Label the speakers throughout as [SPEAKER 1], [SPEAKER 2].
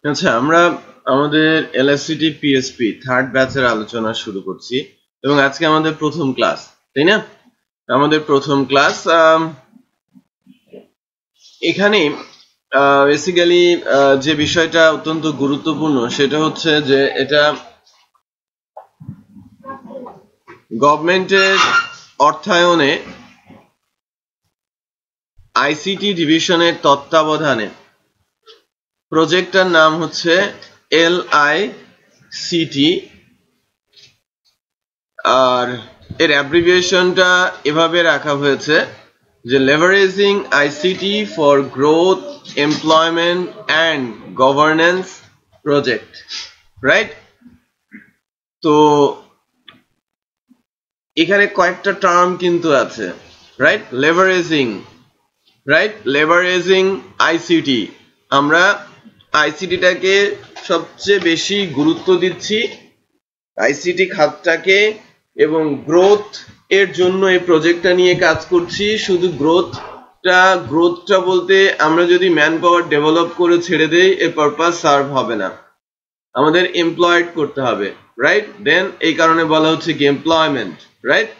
[SPEAKER 1] আচ্ছা, আমরা আমাদের এলএসসিটি পিএসপি থার্ড ব্যাচের আলোচনা শুরু করছি এবং আজকে আমাদের প্রথম ক্লাস, তাই না? আমাদের প্রথম ক্লাস। এখানে বেসিক্যালি যে বিষয়টা অত্যন্ত গুরুত্বপূর্ণ সেটা হচ্ছে যে এটা গভর্নমেন্টের অর্থায়নে আইসিটি ডিভিশনের তত্ত্বাবধানে প্রজেক্টটার নাম হচ্ছে LICT, আর এর অ্যাব্রিভিয়েশনটা এভাবে রাখা হয়েছে যে leveraging ICT for growth, employment and governance project, right? তো এখানে কয়েকটা টার্ম কিন্তু আছে, রাইট? Leveraging ICT. আমরা আইসিটিটাকে সবচেয়ে বেশি গুরুত্ব দিচ্ছি, আইসিটি খাতটাকে, এবং গ্রোথ এর জন্য এই প্রজেক্টটা নিয়ে কাজ করছি। শুধু গ্রোথটা বলতে আমরা যদি ম্যান পাওয়ার ডেভেলপ করে ছেড়ে দেই এর পারপাস সার্ভ হবে না, আমাদের এমপ্লয়েড করতে হবে, রাইট? দেন এই কারণে বলা হচ্ছে কি employment, right?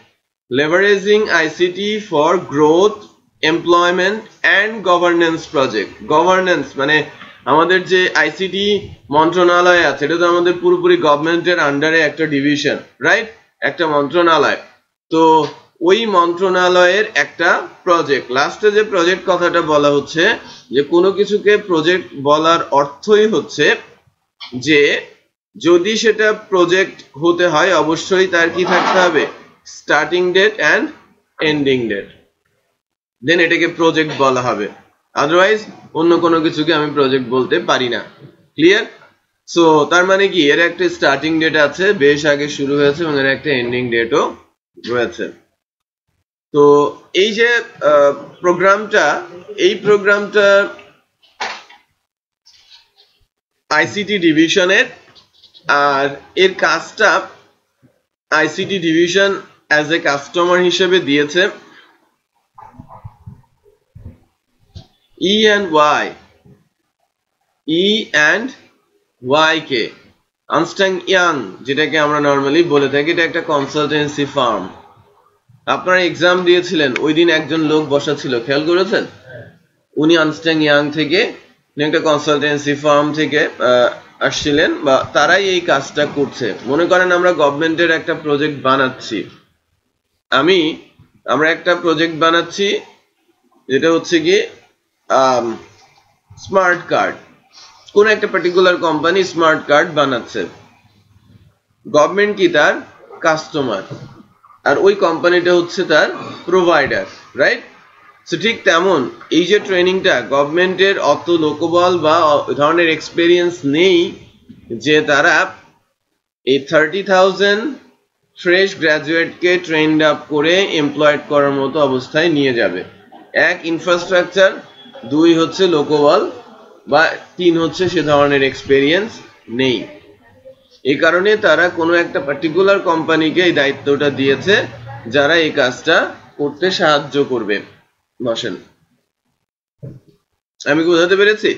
[SPEAKER 1] Leveraging ICT for growth, employment and governance project. Governance মানে আমাদের যে আইসিটি মন্ত্রণালয় আছে, এটা তো আমাদের পুরোপুরি গভর্নমেন্টের আন্ডারে একটা ডিভিশন, রাইট? একটা মন্ত্রণালয়। তো ওই মন্ত্রণালয়ের একটা প্রজেক্ট, লাস্টে যে প্রজেক্ট কথাটা বলা হচ্ছে, যে কোনো কিছুকে প্রজেক্ট বলার অর্থই হচ্ছে যে যদি সেটা প্রজেক্ট হতে হয় অবশ্যই তার কি থাকতে হবে, starting date and ending date, then এটাকে প্রজেক্ট বলা হবে। আদারওয়াইজ অন্য কোনো কিছুকে আমি প্রজেক্ট বলতে পারি না। ক্লিয়ার? সো তার মানে কি, এর একটা স্টার্টিং ডেট আছে, বেশ আগে শুরু হয়েছে, এবং এর একটা এন্ডিং ডেটও রয়েছে। তো এই যে প্রোগ্রামটা আইসিটি ডিভিশনের, আর এর কাজটা ICT division as a customer হিসেবে দিয়েছে E&Y K, Ernst and young, যেটাকে আমরা নর্মালি বলে থাকি, এটা একটা কনসালটেন্সি ফার্ম। আপনারা এক্সাম দিয়েছিলেন, ওই দিন একজন লোক বসা ছিল, খেয়াল করেছেন? উনি আর্নস্ট অ্যান্ড ইয়াং থেকে, একটা কনসালটেন্সি ফার্ম থেকে আসছিলেন, বা তারাই এই কাজটা করছে। মনে করেন আমরা গভর্নমেন্টের একটা প্রজেক্ট বানাচ্ছি, আমরা একটা প্রজেক্ট বানাচ্ছি যেটা হচ্ছে কি স্মার্ট কার্ড। কোন একটা পার্টিকুলার কোম্পানি স্মার্ট কার্ড বানাচ্ছে, গভর্নমেন্ট কি তার কাস্টমার, আর ওই কোম্পানিটা হচ্ছে তার প্রোভাইডার, রাইট? সো ঠিক তেমন এই যে ট্রেনিংটা, গভর্নমেন্টের অত লোকবল বা ধরনের এক্সপেরিয়েন্স নেই যে তারা এই 30,000 ফ্রেশ গ্রাজুয়েটকে ট্রেন্ড আপ করে এমপ্লয়েড করার মতো অবস্থায় নিয়ে যাবে। এক, ইনফ্রাস্ট্রাকচার; দুই হচ্ছে লোকবল, বা তিন হচ্ছে সে ধরনের এক্সপেরিয়েন্স নেই। এই কারণে তারা কোনো একটা পার্টিকুলার কোম্পানিকে এই দায়িত্বটা দিয়েছে, যারা এই কাজটা করতে সাহায্য করবে। বসেন, আমি কি বোঝাতে পেরেছি?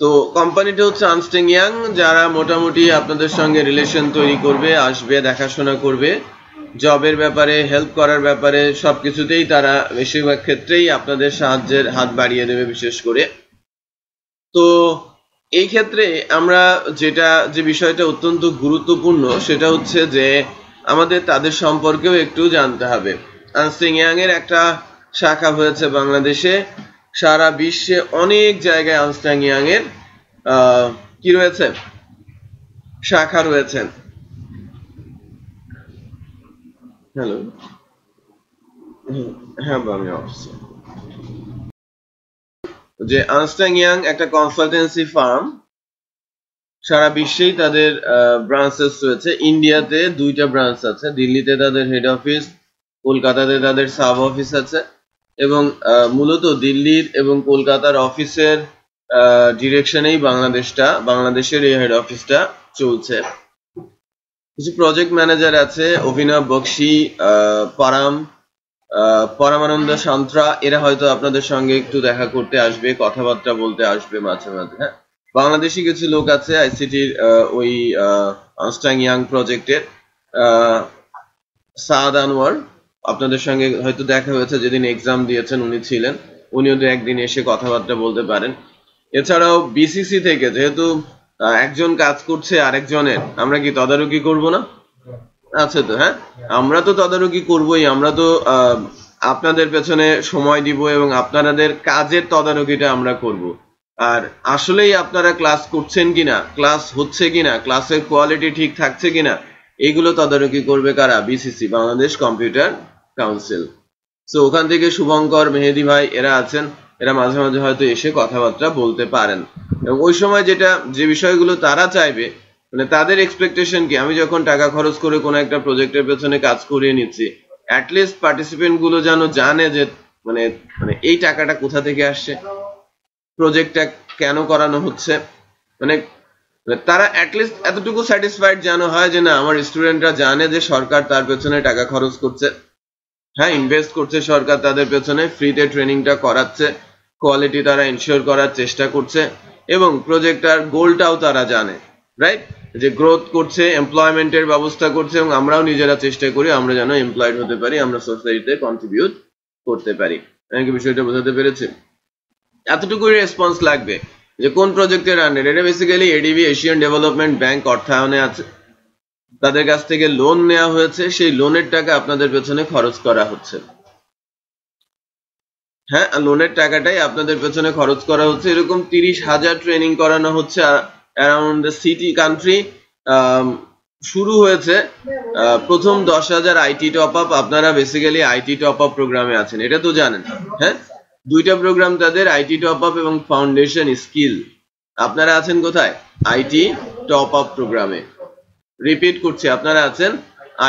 [SPEAKER 1] তো কোম্পানিটা হচ্ছে আর্নস্ট অ্যান্ড ইয়াং, যারা মোটামুটি আপনাদের সঙ্গে রিলেশন তৈরি করবে, আসবে, দেখাশোনা করবে, জবের ব্যাপারে, হেল্প করার ব্যাপারে, সবকিছুতেই তারা বেশিরভাগ ক্ষেত্রেই আপনাদের সাহায্যের হাত বাড়িয়ে দেবে বিশেষ করে। তো এই ক্ষেত্রে আমরা যে বিষয়টা অত্যন্ত গুরুত্বপূর্ণ সেটা হচ্ছে যে আমাদের তাদের সম্পর্কেও একটু জানতে হবে। আর্নস্ট অ্যান্ড ইয়াং এর একটা শাখা হয়েছে বাংলাদেশে, সারা বিশ্বে অনেক জায়গায় আর্নস্ট অ্যান্ড ইয়াং এর কি রয়েছে, শাখা রয়েছে। হ্যালো, হ্যাঁ আমি অবশ্যই, যে আর্নস্ট অ্যান্ড ইয়াং একটা কনসালটেন্সি ফার্ম, সারা বিশ্বেই তাদের ব্রাঞ্চেস রয়েছে। ইন্ডিয়াতে 2টা ব্রাঞ্চ আছে, দিল্লিতে তাদের হেড অফিস, কলকাতাতে তাদের সাব অফিস আছে, এবং মূলত দিল্লির এবং কলকাতার অফিসের ডিরেকশনেই বাংলাদেশের এই হেড অফিসটা চলছে। কিছু প্রজেক্ট ম্যানেজার আছে, অভিনব বক্সি, পরমানন্দ সান্ত্রা, এরা হয়তো আপনাদের সঙ্গে একটু দেখা করতে আসবে, কথাবার্তা বলতে আসবে মাঝে মাঝে। হ্যাঁ, বাংলাদেশি কিছু লোক আছে আইসিটির ওই আনস্টাং ইয়াং প্রজেক্টের সাদ আনোয়ার, আপনাদের সঙ্গে হয়তো দেখা হয়েছে, যেদিন এক্সাম দিয়েছেন উনি ছিলেন, উনিও দু একদিন এসে কথাবার্তা বলতে পারেন। এছাড়াও বিসিসি থেকে যেহেতু একজন কাজ করছে আরেকজনের, আমরা কি তদারকি করব না? আছে তো, হ্যাঁ, আমরা তো তদারকি করবই। আমরা তো আপনাদের পেছনে সময় দিব এবং আপনাদের কাজের তদারকিটা আমরা করব। আর আসলেই আপনারা ক্লাস করছেন কিনা, ক্লাস হচ্ছে কিনা, ক্লাসের কোয়ালিটি ঠিক থাকছে কিনা, এগুলো তদারকি করবে কারা? BCC, Bangladesh computer council. So ওখান থেকে শুভঙ্কর, মেহেদি ভাই এরা আছেন, এরা মাঝে মাঝে হয়তো এসে কথাবার্তা বলতে পারেন। এবং ওই সময় যে বিষয়গুলো তারা চাইবে, মানে তাদের এক্সপেকটেশন কি, আমি যখন টাকা খরচ করে কোনো একটা প্রজেক্টের পেছনে কাজ করিয়ে নিচ্ছি, অ্যাটলিস্ট পার্টিসিপেন্ট গুলো যেন জানে যে মানে মানে এই টাকাটা কোথা থেকে আসছে, প্রজেক্টটা কেন করানো হচ্ছে, মানে তারা অ্যাটলিস্ট এতটুকু স্যাটিসফাইড যেন হয় যে না, আমার স্টুডেন্টরা জানে যে সরকার তার পেছনে টাকা খরচ করছে, হ্যাঁ, ইনভেস্ট করছে সরকার তাদের পেছনে, ফ্রিতে ট্রেনিংটা করাচ্ছে, কোয়ালিটি তারা এনশিওর করার চেষ্টা করছে, এবং প্রজেক্টটার গোলটাও তারা জানে, রাইট, যে গ্রোথ করছে, এমপ্লয়মেন্টের ব্যবস্থা করছে, এবং আমরাও নিজেরা চেষ্টা করি আমরা যেন এমপ্লয়েড হতে পারি, আমরা সোসাইটিতে কন্ট্রিবিউট করতে পারি। আমি কি বিষয়টা বোঝাতে পেরেছি? এতটুকুই রেসপন্স লাগবে যে কোন প্রজেক্টের আন্ডারে। এটা basically ADB, Asian development bank অর্থায়নে আছে, তাদের কাছ থেকে লোন নেওয়া হয়েছে, সেই লোনের টাকা আপনাদের পেছনে খরচ করা হচ্ছে, হ্যাঁ, লোনের টাকাটাই আপনাদের পেছনে খরচ করা হচ্ছে। এরকম 30,000 ট্রেনিং করানো হচ্ছে অ্যারাউন্ড দ্য সিটি কান্ট্রি। শুরু হয়েছে প্রথম 10,000 আইটি টপ আপ। আপনারা বেসিক্যালি আইটি টপ আপ প্রোগ্রামে আছেন, এটা তো জানেন, হ্যাঁ, দুইটা প্রোগ্রাম তাদের, আইটি টপ আপ এবং ফাউন্ডেশন স্কিল। আপনারা আছেন কোথায়? আইটি টপ আপ প্রোগ্রামে। রিপিট করছি, আপনারা আছেন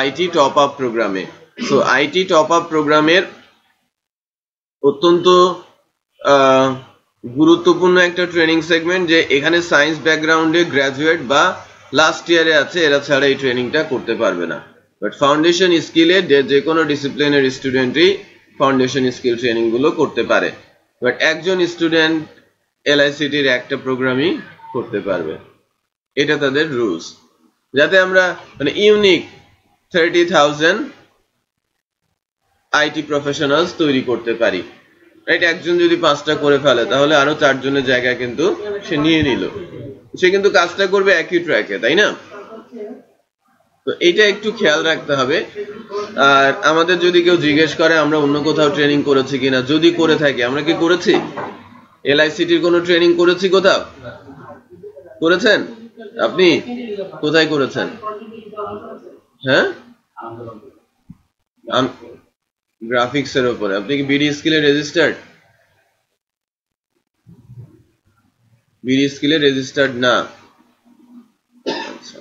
[SPEAKER 1] আইটি টপ আপ প্রোগ্রামে। সো আইটি টপ আপ প্রোগ্রামের অত্যন্ত গুরুত্বপূর্ণ একটা ট্রেনিং সেগমেন্ট, যে এখানে সায়েন্স ব্যাকগ্রাউন্ডে গ্রাজুয়েট বা লাস্ট ইয়ারে আছে, এরা ছাড়া এই ট্রেনিংটা করতে পারবে না। বাট ফাউন্ডেশন স্কিলে যে কোনো ডিসিপ্লিনের স্টুডেন্টই ফাউন্ডেশন স্কিল ট্রেনিং গুলো করতে পারে। বাট একজন স্টুডেন্ট এলআইসিটির একটা প্রোগ্রামই করতে পারবে, এটা তাদের রুলস, যাতে আমরা মানে ইউনিক 30,000 আইটি প্রফেশনালস তৈরি করতে পারি, রাইট। একজন যদি 5টা করে ফেলে তাহলে আরো 4 জনের জায়গা কিন্তু সে নিয়ে নিল, সে কিন্তু কাজটা করবে একই ট্র্যাকে, তাই না? তো এটা একটু খেয়াল রাখতে হবে। আর আমাদের যদি কেউ জিজ্ঞেস করে আমরা অন্য কোথাও ট্রেনিং করেছি কিনা, যদি করে থাকি, আমরা কি করেছি? এলআইসিটির কোনো ট্রেনিং করেছি কোথাও? করেছেন? আপনি কোথায় করেছেন? হ্যাঁ, গ্রাফিক্স এর উপরে। আপনি কি বিডি স্কিলে রেজিস্টার্ড? বিডি স্কিলে রেজিস্টার্ড না, আচ্ছা,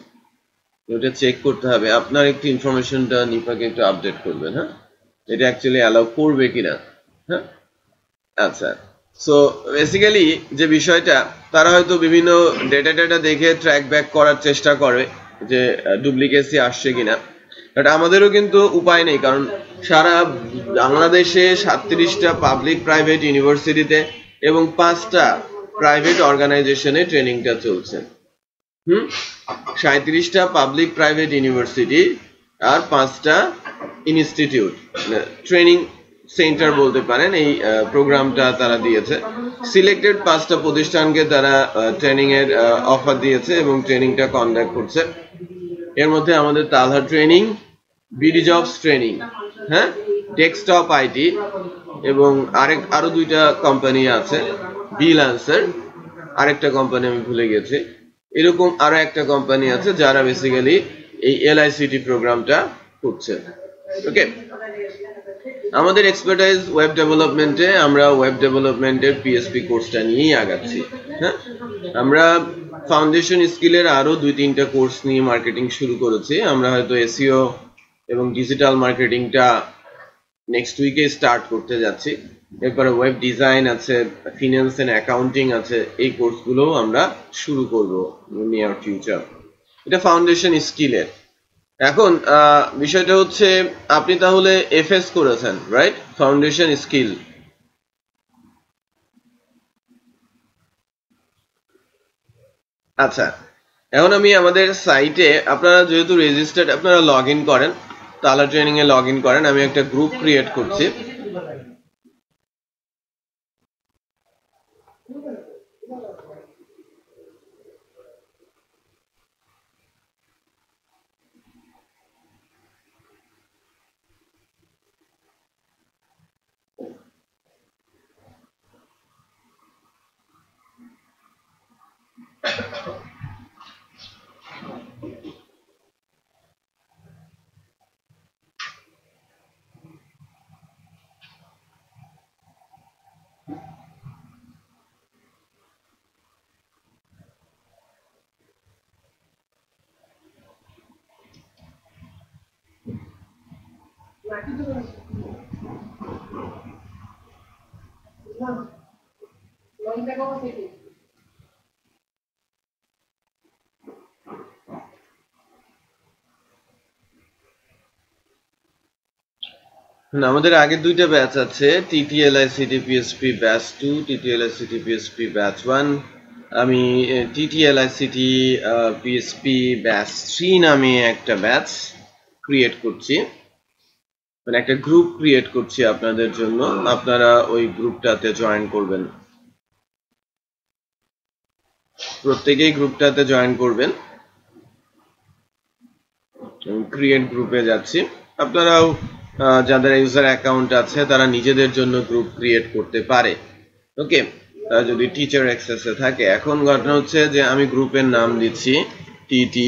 [SPEAKER 1] ওটা চেক করতে হবে। আপনার একটু ইনফরমেশনটা নিপাকে একটু আপডেট করবেন, হ্যাঁ, এটা অ্যাকচুয়ালি অ্যালাউ করবে কিনা, হ্যাঁ। আচ্ছা, সো বেসিক্যালি যে বিষয়টা, তারা হয়তো বিভিন্ন ডেটা দেখে ট্র্যাক ব্যাক করার চেষ্টা করে যে ডুপ্লিকেসি আসছে কিনা, বাট আমাদেরও কিন্তু উপায় নেই, কারণ সারা বাংলাদেশে 37টা পাবলিক প্রাইভেট ইউনিভার্সিটিতে এবং 5টা প্রাইভেট অর্গানাইজেশনে ট্রেনিংটা চলছে। 37টা পাবলিক প্রাইভেট ইউনিভার্সিটি আর 5টা ইনস্টিটিউট, ট্রেনিং সেন্টার বলতে পারেন, এই প্রোগ্রামটা তারা দিয়েছে। সিলেক্টেড 5টা প্রতিষ্ঠানকে তারা ট্রেনিং এর অফার দিয়েছে এবং ট্রেনিংটা কন্ডাক্ট করছে। এর মধ্যে আমাদের তালহা ট্রেনিং, বিডি জবস ট্রেনিং, হ্যাঁ, ডেস্কটপ আইটি, এবং আরো 2টা কোম্পানি আছে, বিল আনসার, আরেকটা কোম্পানি আমি ভুলে গেছি, এরকম আরো একটা কোম্পানি আছে যারা বেসিক্যালি এই এলআইসিটি প্রোগ্রামটা করছে। ওকে, আমাদের এক্সপার্টাইজ ওয়েব ডেভেলপমেন্টে, আমরা ওয়েব ডেভেলপমেন্টের পিএসপি কোর্সটা নিয়েই আগাচ্ছি, হ্যাঁ। আমরা ফাউন্ডেশন স্কিলের আরো 2-3টা কোর্স নিয়ে মার্কেটিং শুরু করেছি। আমরা হয়তো এসইও এবং ডিজিটাল মার্কেটিংটা নেক্সট উইকে স্টার্ট করতে যাচ্ছি। এরপরে ওয়েব ডিজাইন আছে, ফিন্যান্স এন্ড অ্যাকাউন্টিং আছে, এই কোর্সগুলোও আমরা শুরু করব নিয়ার ফিউচার। এটা ফাউন্ডেশন স্কিলের। এখন বিষয়টা হচ্ছে, আপনি তাহলে এফএস করেছেন, রাইট, ফাউন্ডেশন স্কিল। আচ্ছা, এখন আমি আমাদের সাইটে, আপনারা যেহেতু রেজিস্টার্ড, আপনারা লগ ইন করেন, তালা ট্রেনিং এ লগ ইন করেন। আমি একটা গ্রুপ ক্রিয়েট করছি। আমাদের আগের দুইটা ব্যাচ আছে, TTLICT PSP batch 2, TTLICT PSP batch 1। আমি TTLICT PSP ব্যাচ 3 নামে একটা ব্যাচ ক্রিয়েট করছি, মানে একটা গ্রুপ ক্রিয়েট করছি আপনাদের জন্য। আপনারা ওই গ্রুপটাতে জয়েন করবেন, প্রত্যেকেই গ্রুপটাতে জয়েন করবেন। ক্রিয়েট গ্রুপে যাচ্ছি। আপনারাও যাদের ইউজার অ্যাকাউন্ট আছে তারা নিজেদের জন্য গ্রুপ ক্রিয়েট করতে পারে। ওকে, যদি টিচার অ্যাক্সেসে থাকে। এখন ঘটনা হচ্ছে যে আমি গ্রুপের নাম দিচ্ছি TTLICT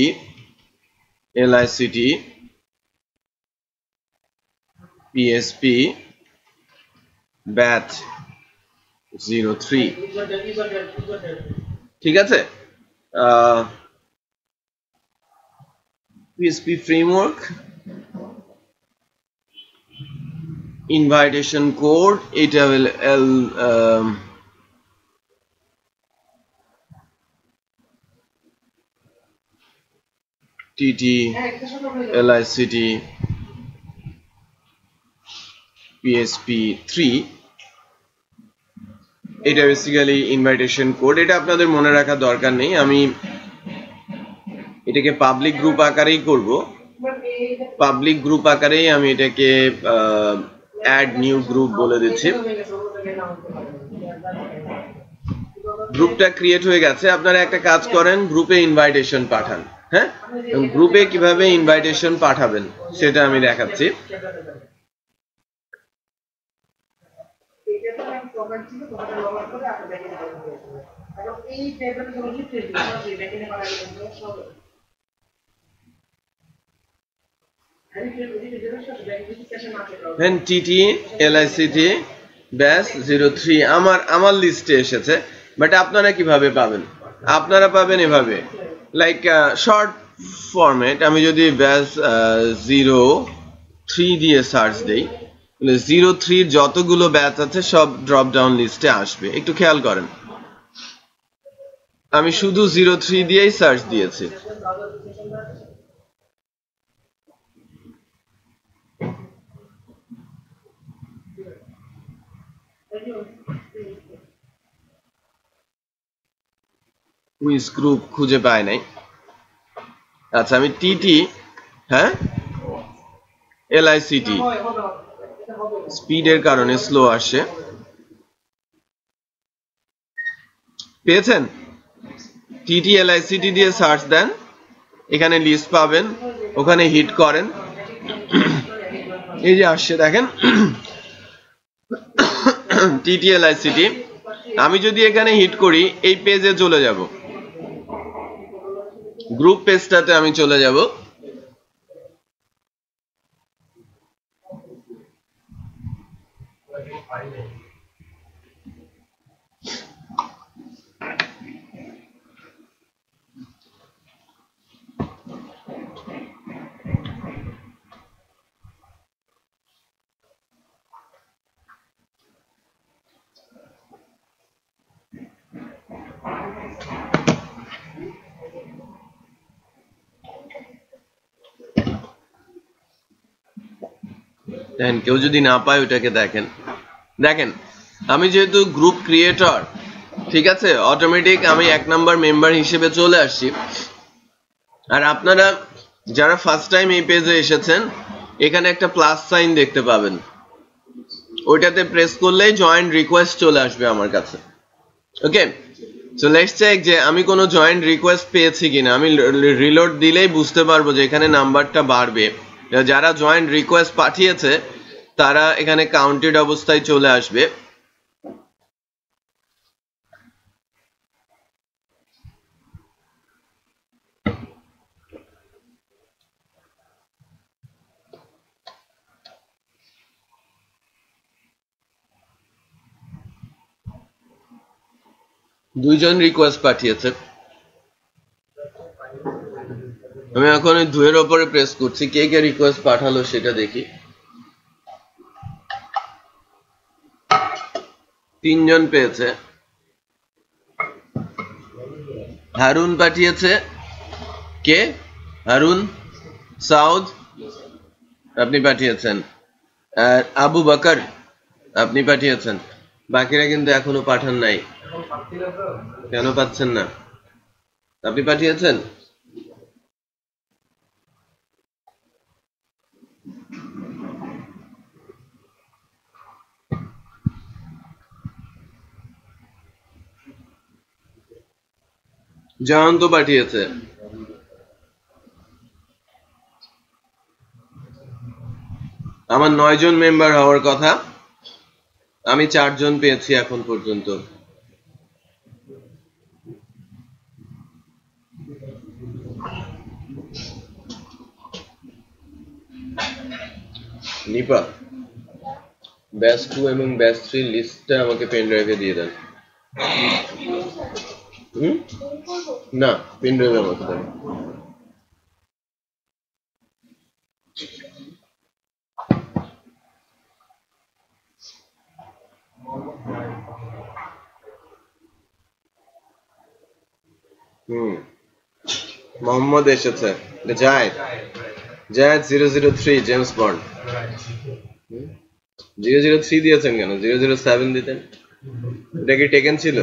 [SPEAKER 1] PSP ব্যাচ 03। ঠিক আছে, PSP framework, invitation code, এটা will TTLICT PSP 3। এটা বেসিক্যালি ইনভাইটেশন কোড। এটা আপনাদের মনে রাখার দরকার নেই, আমি এটাকে পাবলিক গ্রুপ আকারেই করব। পাবলিক গ্রুপ আকারেই আমি এটাকে অ্যাড নিউ গ্রুপ বলে দিচ্ছি। গ্রুপটা ক্রিয়েট হয়ে গেছে। আপনারা একটা কাজ করেন, গ্রুপে ইনভাইটেশন পাঠান। হ্যাঁ, গ্রুপে কিভাবে ইনভাইটেশন পাঠাবেন সেটা আমি দেখাচ্ছি। TTLICT ব্যাচ 03 আমার লিস্টে এসেছে, বাট আপনারা কিভাবে পাবেন? আপনারা পাবেন এভাবে, লাইক শর্ট ফরম্যাট। আমি যদি ব্যাচ 03 দিয়ে সার্চ দেই, 03 যতগুলো ব্যাচ আছে সব ড্রপ ডাউন লিস্টে আসবে। একটু খেয়াল করেন, আমি শুধু 03 দিয়েই সার্চ দিয়েছি। কুইজ গ্রুপ খুঁজে পাই নাই। আচ্ছা, আমি LICT স্পিডের কারণে স্লো আসে। পেয়েছেন? TTLICT দিয়ে সার্চ দেন, এখানে লিস্ট পাবেন, ওখানে হিট করেন, এই যে আসছে দেখেন TTLICT। আমি যদি এখানে হিট করি, এই পেজে চলে যাব, গ্রুপ পেজটাতে আমি চলে যাব। কেউ যদি না পায় ওটাকে দেখেন। আমি যেহেতু গ্রুপ ক্রিয়েটর, ঠিক আছে, অটোমেটিক আমি 1 নাম্বার মেম্বার হিসেবে চলে আসছি। আর আপনারা যারা ফার্স্ট টাইম এই পেজে এসেছেন, এখানে একটা প্লাস সাইন দেখতে পাবেন, ওইটাতে প্রেস করলেই জয়েন রিকোয়েস্ট চলে আসবে আমার কাছে। ওকে, সো লেটস চেক যে আমি কোনো জয়েন রিকোয়েস্ট পেয়েছি কিনা। আমি রিলোড দিলেই বুঝতে পারবো যে এখানে নাম্বারটা বাড়বে। যারা জয়েন রিকোয়েস্ট পাঠিয়েছে তারা এখানে কাউন্টেড অবস্থায় চলে আসবে। দুইজন রিকোয়েস্ট পাঠিয়েছে। আমি এখন ওই দুয়ের ওপরে প্রেস করছি, কে কে রিকোয়েস্ট পাঠালো সেটা দেখি। 3 জন পেয়েছে। হারুন পাঠিয়েছে, কে? হারুন সাউদ আপনি পাঠিয়েছেন। আর আবু বকর আপনি পাঠিয়েছেন। বাকিরা কিন্তু এখনো পাঠান নাই। কেন পাচ্ছেন না? আপনি পাঠিয়েছেন? জয়ন্ত পাঠিয়েছে। আমার 9 জন মেম্বার হওয়ার কথা, আমি 4 জন পেয়েছি এখন পর্যন্ত। নিপা, ব্যাচ 2 এবং ব্যাচ 3 লিস্টটা আমাকে পেন ড্রাইভে দিয়ে দেন। না, পেন ড্রাইভে আমাকে দেন। মোহাম্মদ এসেছে। জায়েদ, জায়েদ 003 জেমস বন্ড। 003 দিয়েছেন কেন? 007 দিতেন। এটা কি টেকেন ছিল?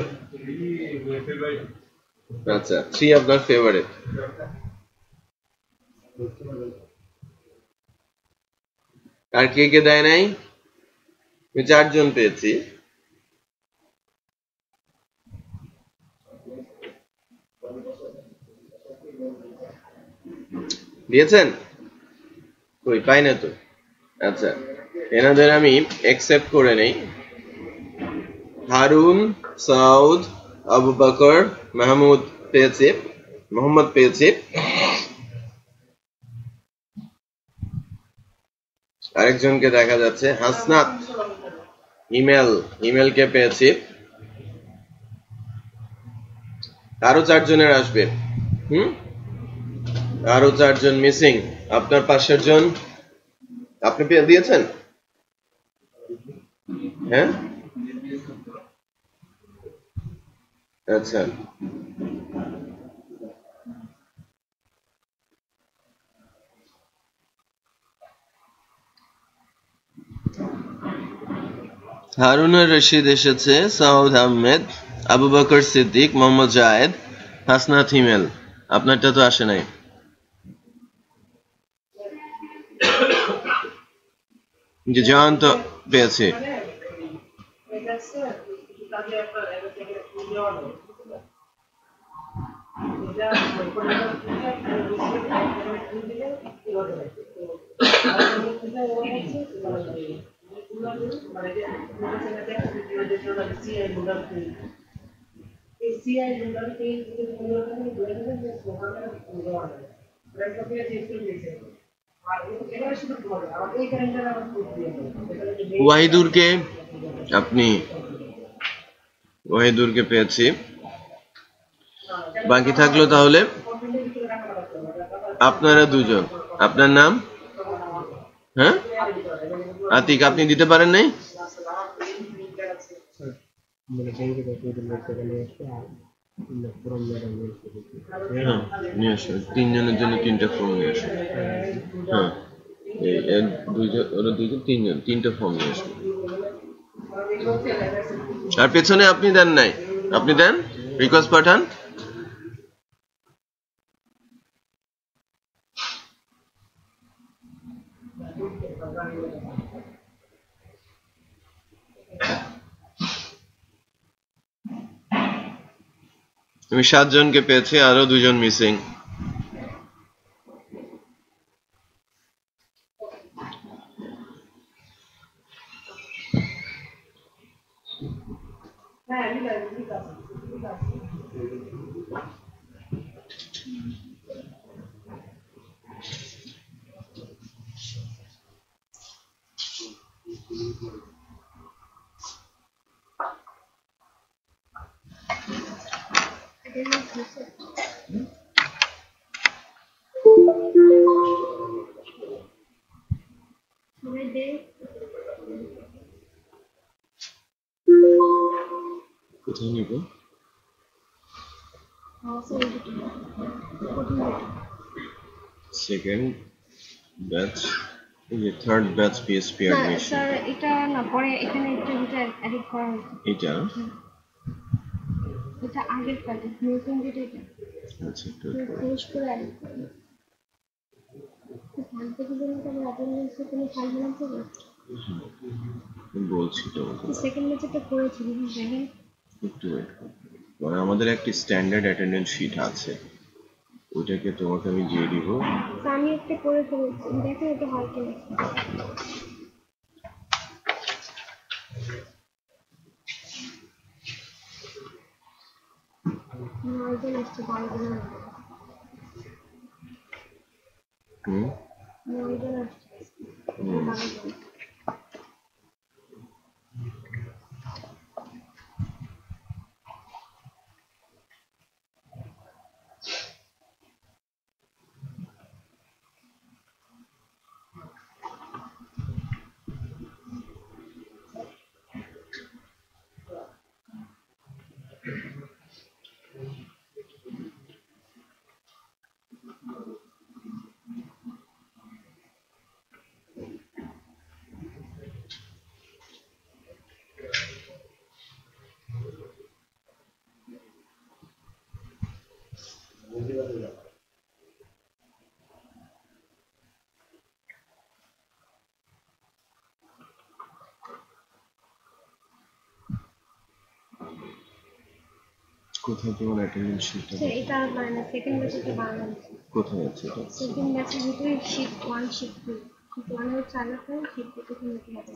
[SPEAKER 1] আচ্ছা, 3 আপনার ফেভারিট। আর কে কে দেয় নাই? আমি 4 জন পেয়েছি। দিয়েছেন? কই পাই না তো। আচ্ছা, এনাদের আমি অ্যাকসেপ্ট করে নেই। হারুন, সাউদ, আবু বকর, মাহমুদ পেয়েছি, মোহাম্মদ পেয়েছি। আরেকজনকে দেখা যাচ্ছে, হাসনাত ইমেল কে পেয়েছি। আরো 4 জনের আসবে। আরো 4 জন মিসিং। আপনার 5 জন আপনি পেয়ে দিয়েছেন? হ্যাঁ, আচ্ছা। হারুন রশিদ এসেছে, সাউদ আহমেদ, আবু বকর সিদ্দিক, মোহাম্মদ জায়েদ, হাসনাত হিমেল। আপনারটা তো আসে নাই। যে জয়ন্ত পেয়েছে। ওয়াহিদুরকে আপনি ওয়াহিদুরকে পেয়েছি। বাকি থাকলো তাহলে আপনারা 2 জন। আপনার নাম? হ্যাঁ, আতিক, আপনি দিতে পারেন নাই? নিয়ে আসো 3 জনের জন্য 3টা ফর্ম নিয়ে আসো। হ্যাঁ, এই 2 জন, ওরা 2 জন 3 জন 3টা ফর্ম নিয়ে আসো। আর পেছনে আপনি দেন নাই, আপনি দেন, রিকোয়েস্ট পাঠান। আমি 7 জনকে পেয়েছি, আরো 2 জন মিসিং। কোথায় নিব? Second batch, third batch PSP admission.
[SPEAKER 2] Sir এটা না, পরে এখানে একটা যেটা এডিট করা হয়েছে
[SPEAKER 1] এটা
[SPEAKER 2] এটা আগের কাজে নতুন যেটা এটা
[SPEAKER 1] আচ্ছা, একটু
[SPEAKER 2] ফিনিশ করে এডিট করা ফাইল থেকে যদি আমরা অ্যাটেন্ডেন্সে কোনো ফাইল বানাতে হবে
[SPEAKER 1] বলছি তো,
[SPEAKER 2] সেকেন্ড ম্যাচটা করেছি দেখেন
[SPEAKER 1] একটু ওয়েট করুন। মানে আমাদের একটি স্ট্যান্ডার্ড অ্যাটেন্ডেন্স শিট আছে, ওইটাকে তোমাকে আমি দিয়ে দিব।
[SPEAKER 2] আমি একটা করে ফেলেছি, দেখেন এটা হয় কিনা। নয়জন আসছে, 12 জন আসছে। 9 জন আসছে, 12 জন।
[SPEAKER 1] কোথায় তোমার অ্যাটেন্ডেন্স শিটটা?
[SPEAKER 2] এটা মানে সেকেন্ড ম্যাচটা বানানো আছে।
[SPEAKER 1] কোথায় আছে এটা?
[SPEAKER 2] সেকেন্ড ম্যাচের ভিতরে শিট 1 শিট 2 শিট 1 এর চালু করে শিট 2 তে নিতে হবে।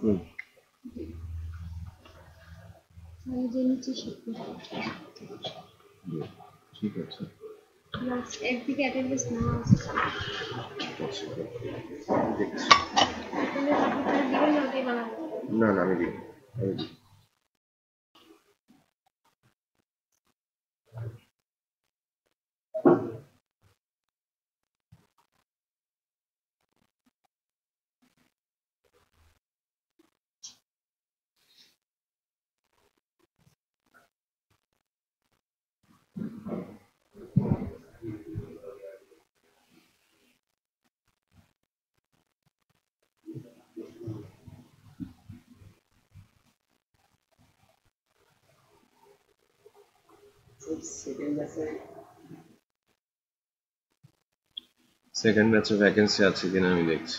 [SPEAKER 2] মানে যে নিচে শিট 2
[SPEAKER 1] ঠিক আছে।
[SPEAKER 2] প্লাস একদিকে অ্যাটেন্ডেন্স নেওয়া আছে।
[SPEAKER 1] দেখছি।
[SPEAKER 2] অ্যাটেন্ডেন্স আপনি তাহলে দিবেন না, ওটাই বানাবো।
[SPEAKER 1] না না, আমি দিব। সেকেন্ড ব্যাচে ভ্যাকেন্সি আছে কিনা আমি দেখছি।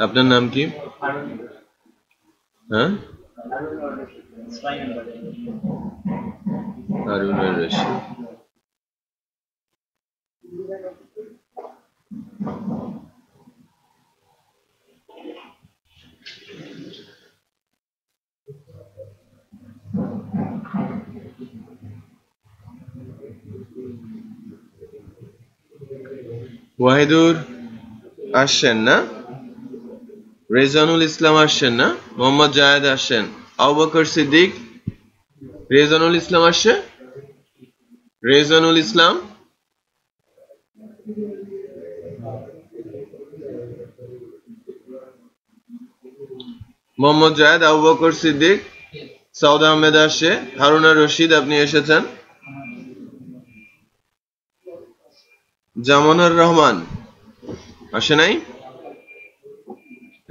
[SPEAKER 1] আপনার নাম কি? হ্যাঁ, হারুনুর রশিদ। ওয়াহিদুর আসছেন না? রেজানুল ইসলাম আসছেন না? মোহাম্মদ জায়েদ আসছেন, আবু বকর সিদ্দিক, রেজানুল ইসলাম আসছে, রেজানুল ইসলাম, মোহাম্মদ জায়েদ, আবু বকর সিদ্দিক, সাউদ আহমেদ আসছে, হারুনা রশিদ আপনি এসেছেন, জামানুর রহমান আসে নাই,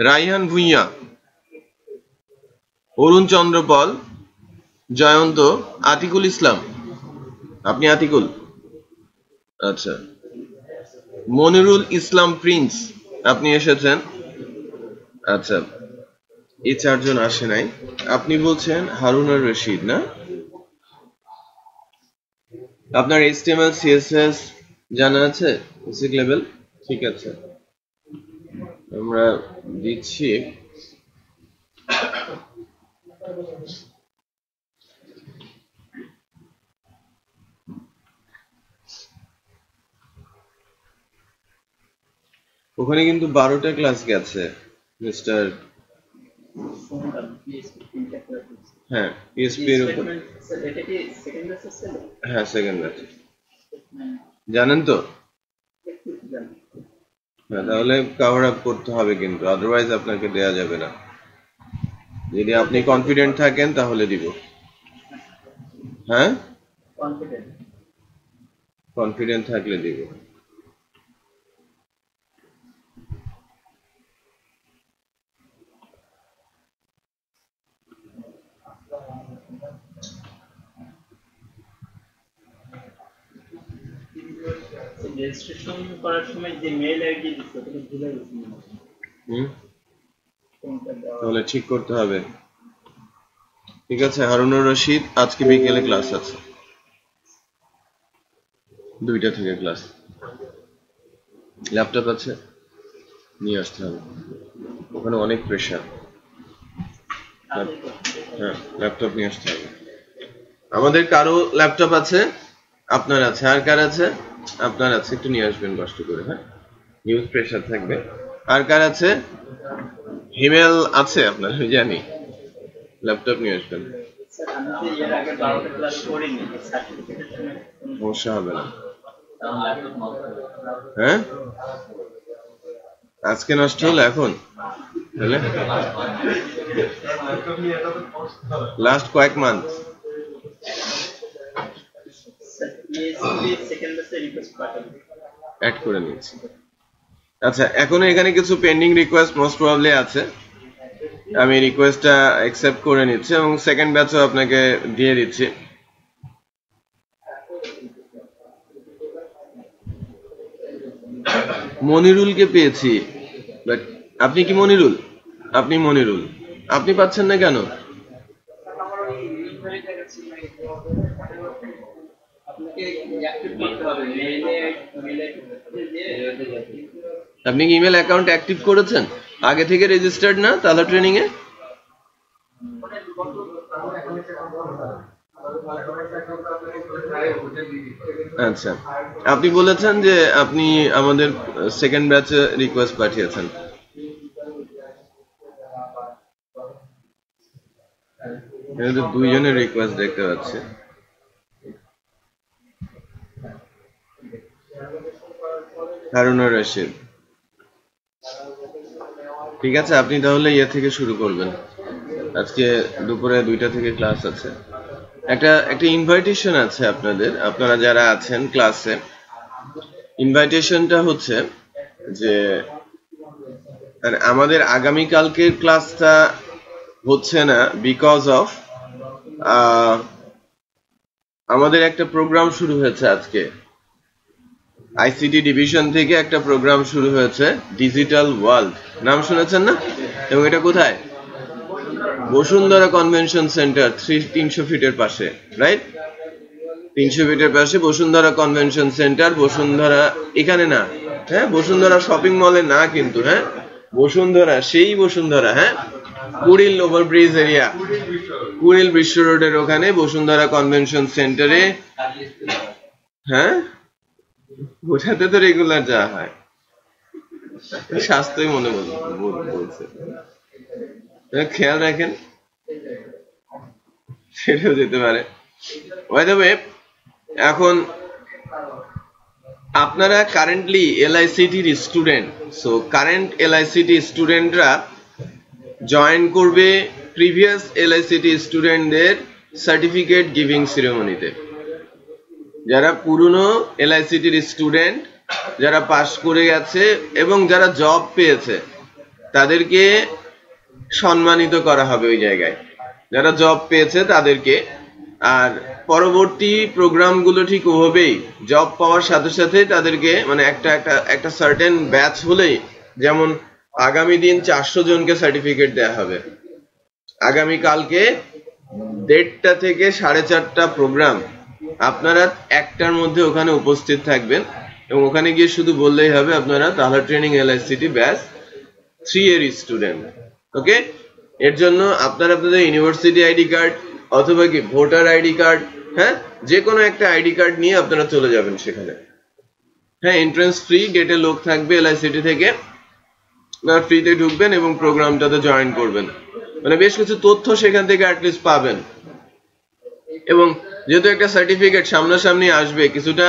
[SPEAKER 1] রাইহান ভুঁইয়া, অরুণ চন্দ্রপাল, জয়ন্ত, আতিকুল ইসলাম, আপনি আতিকুল, আচ্ছা, মনিরুল ইসলাম প্রিন্স আপনি এসেছেন, আচ্ছা, এই চারজন আসে নাই। আপনি বলছেন হারুনার রশিদ না? আপনার HTML CSS জানা আছে বেসিক লেভেল? ঠিক আছে, আমরা দিচ্ছি। ওখানে কিন্তু 12টা ক্লাস গেছে মিস্টার। হ্যাঁ, PHP এর উপর। হ্যাঁ, সেকেন্ড ব্যাচ জানেন তো? হ্যাঁ, তাহলে কভার আপ করতে হবে কিন্তু, আদারওয়াইজ আপনাকে দেয়া যাবে না। যদি আপনি কনফিডেন্ট থাকেন তাহলে দিব। হ্যাঁ, কনফিডেন্ট থাকলে দিব।
[SPEAKER 3] রেজিস্ট্রেশন করার সময় যে মেইল আইডি দিতে ওটা ভুলে গেছি।
[SPEAKER 1] তাহলে ঠিক করতে হবে। ঠিক আছে, হারুনুর রশিদ আজকে বিকেলে ক্লাস আছে, 2টা থেকে ক্লাস। ল্যাপটপ আছে, নিয়ে আসতে হবে, ওখানে অনেক প্রেশার। হ্যাঁ, ল্যাপটপ নিয়ে আসতে হবে। আমাদের কারো ল্যাপটপ আছে, আপনার আছে, আর কার আছে? আপনার আছে, একটু নিয়ে আসবেন কষ্ট করে। হ্যাঁ, হিউজ প্রেশার থাকবে। আর কার আছে? হিমেল আছে আপনার, আমি জানি। ল্যাপটপ নিয়ে আসবেন, সমস্যা হবে না। হ্যাঁ, আজকে নষ্ট হলো এখন তাহলে লাস্ট কয়েক মান্থ অ্যাড করে নিয়েছি। আচ্ছা, এখনো এখানে কিছু পেন্ডিং রিকোয়েস্ট মোস্ট প্রবাবলি আছে, আমি রিকোয়েস্টটা অ্যাকসেপ্ট করে নিচ্ছি এবং সেকেন্ড ব্যাচও আপনাকে দিয়ে দিচ্ছি। মনিরুলকে পেয়েছি, বাট আপনি কি মনিরুল? আপনি মনিরুল, আপনি পাচ্ছেন না কেন? আপনি কি ইমেল অ্যাকাউন্ট অ্যাক্টিভ করেছেন? আগে থেকে রেজিস্টার্ড না তালা ট্রেনিং এ? আচ্ছা, আপনি বলেছেন যে আপনি আমাদের সেকেন্ড ব্যাচে রিকোয়েস্ট পাঠিয়েছেন। এখানে তো 2 জনের রিকোয়েস্ট দেখতে পাচ্ছি। হারুনুর রশিদ, ঠিক আছে, আপনি তাহলে ইয়ে থেকে শুরু করবেন। আজকে দুপুরে 2টা থেকে ক্লাস আছে। একটা ইনভাইটেশন আছে আপনাদের, আপনারা যারা আছেন ক্লাসে। ইনভাইটেশনটা হচ্ছে যে আমাদের আগামী কালকের ক্লাসটা হচ্ছে না বিকজ অফ আমাদের একটা প্রোগ্রাম শুরু হয়েছে আজকে। আইসিটি ডিভিশন থেকে একটা প্রোগ্রাম শুরু হয়েছে, ডিজিটাল ওয়ার্ল্ড, নাম শুনেছেন না? এবং এটা কোথায়? বসুন্ধরা কনভেনশন সেন্টার, 300 ফিটের পাশে, রাইট? 300 ফিটের পাশে বসুন্ধরা কনভেনশন সেন্টার। বসুন্ধরা এখানে না, হ্যাঁ, বসুন্ধরা শপিং মলে না কিন্তু, হ্যাঁ, বসুন্ধরা সেই বসুন্ধরা, হ্যাঁ, কুড়িল ওভারব্রিজ এরিয়া, কুড়িল বিশ্ব রোডের ওখানে বসুন্ধরা কনভেনশন সেন্টারে। হ্যাঁ, বোঝাতে তো রেগুলার যাওয়া হয়, স্বাস্থ্যই মনে বলছে, খেয়াল রাখেন, সেটাও যেতে পারে। বাই দ্য ওয়ে, এখন আপনারা currently LICT student, so current LICT স্টুডেন্টরা জয়েন করবে প্রিভিয়াস এলআইসিটি স্টুডেন্টদের সার্টিফিকেট গিভিং সেরেমনিতে। যারা পুরনো এলআইসিটির স্টুডেন্ট, যারা পাস করে গেছে এবং যারা জব পেয়েছে, তাদেরকে সম্মানিত করা হবে ওই জায়গায়, যারা জব পেয়েছে তাদেরকে। আর পরবর্তী প্রোগ্রামগুলো ঠিক ওভাবেই, জব পাওয়ার সাথে সাথে তাদেরকে মানে একটা সার্টেন ব্যাচ হলেই, যেমন আগামী দিন 400 জনকে সার্টিফিকেট দেওয়া হবে। আগামী কালকে 1:30টা থেকে 4:30টা প্রোগ্রাম, আপনারা 1টার মধ্যে ওখানে উপস্থিত থাকবেন এবং ওখানে গিয়ে শুধু বললেই হবে আপনারা তাহলা ট্রেনিং এলআইসিটি ব্যাচ 3 এর স্টুডেন্ট। ওকে, এর জন্য আপনারা আপনাদের ইউনিভার্সিটি আইডি কার্ড অথবা কি ভোটার আইডি কার্ড, হ্যাঁ, যে কোনো একটা আইডি কার্ড নিয়ে আপনারা চলে যাবেন সেখানে। হ্যাঁ, এন্ট্রান্স ফ্রি, গেটে লোক থাকবে এলআইসিটি থেকে, আপনারা ফ্রিতে ঢুকবেন এবং প্রোগ্রামটাতে জয়েন করবেন। মানে বেশ কিছু তথ্য সেখান থেকে অ্যাটলিস্ট পাবেন। এবং যেহেতু একটা সার্টিফিকেট সামনাসামনি আসবে, কিছুটা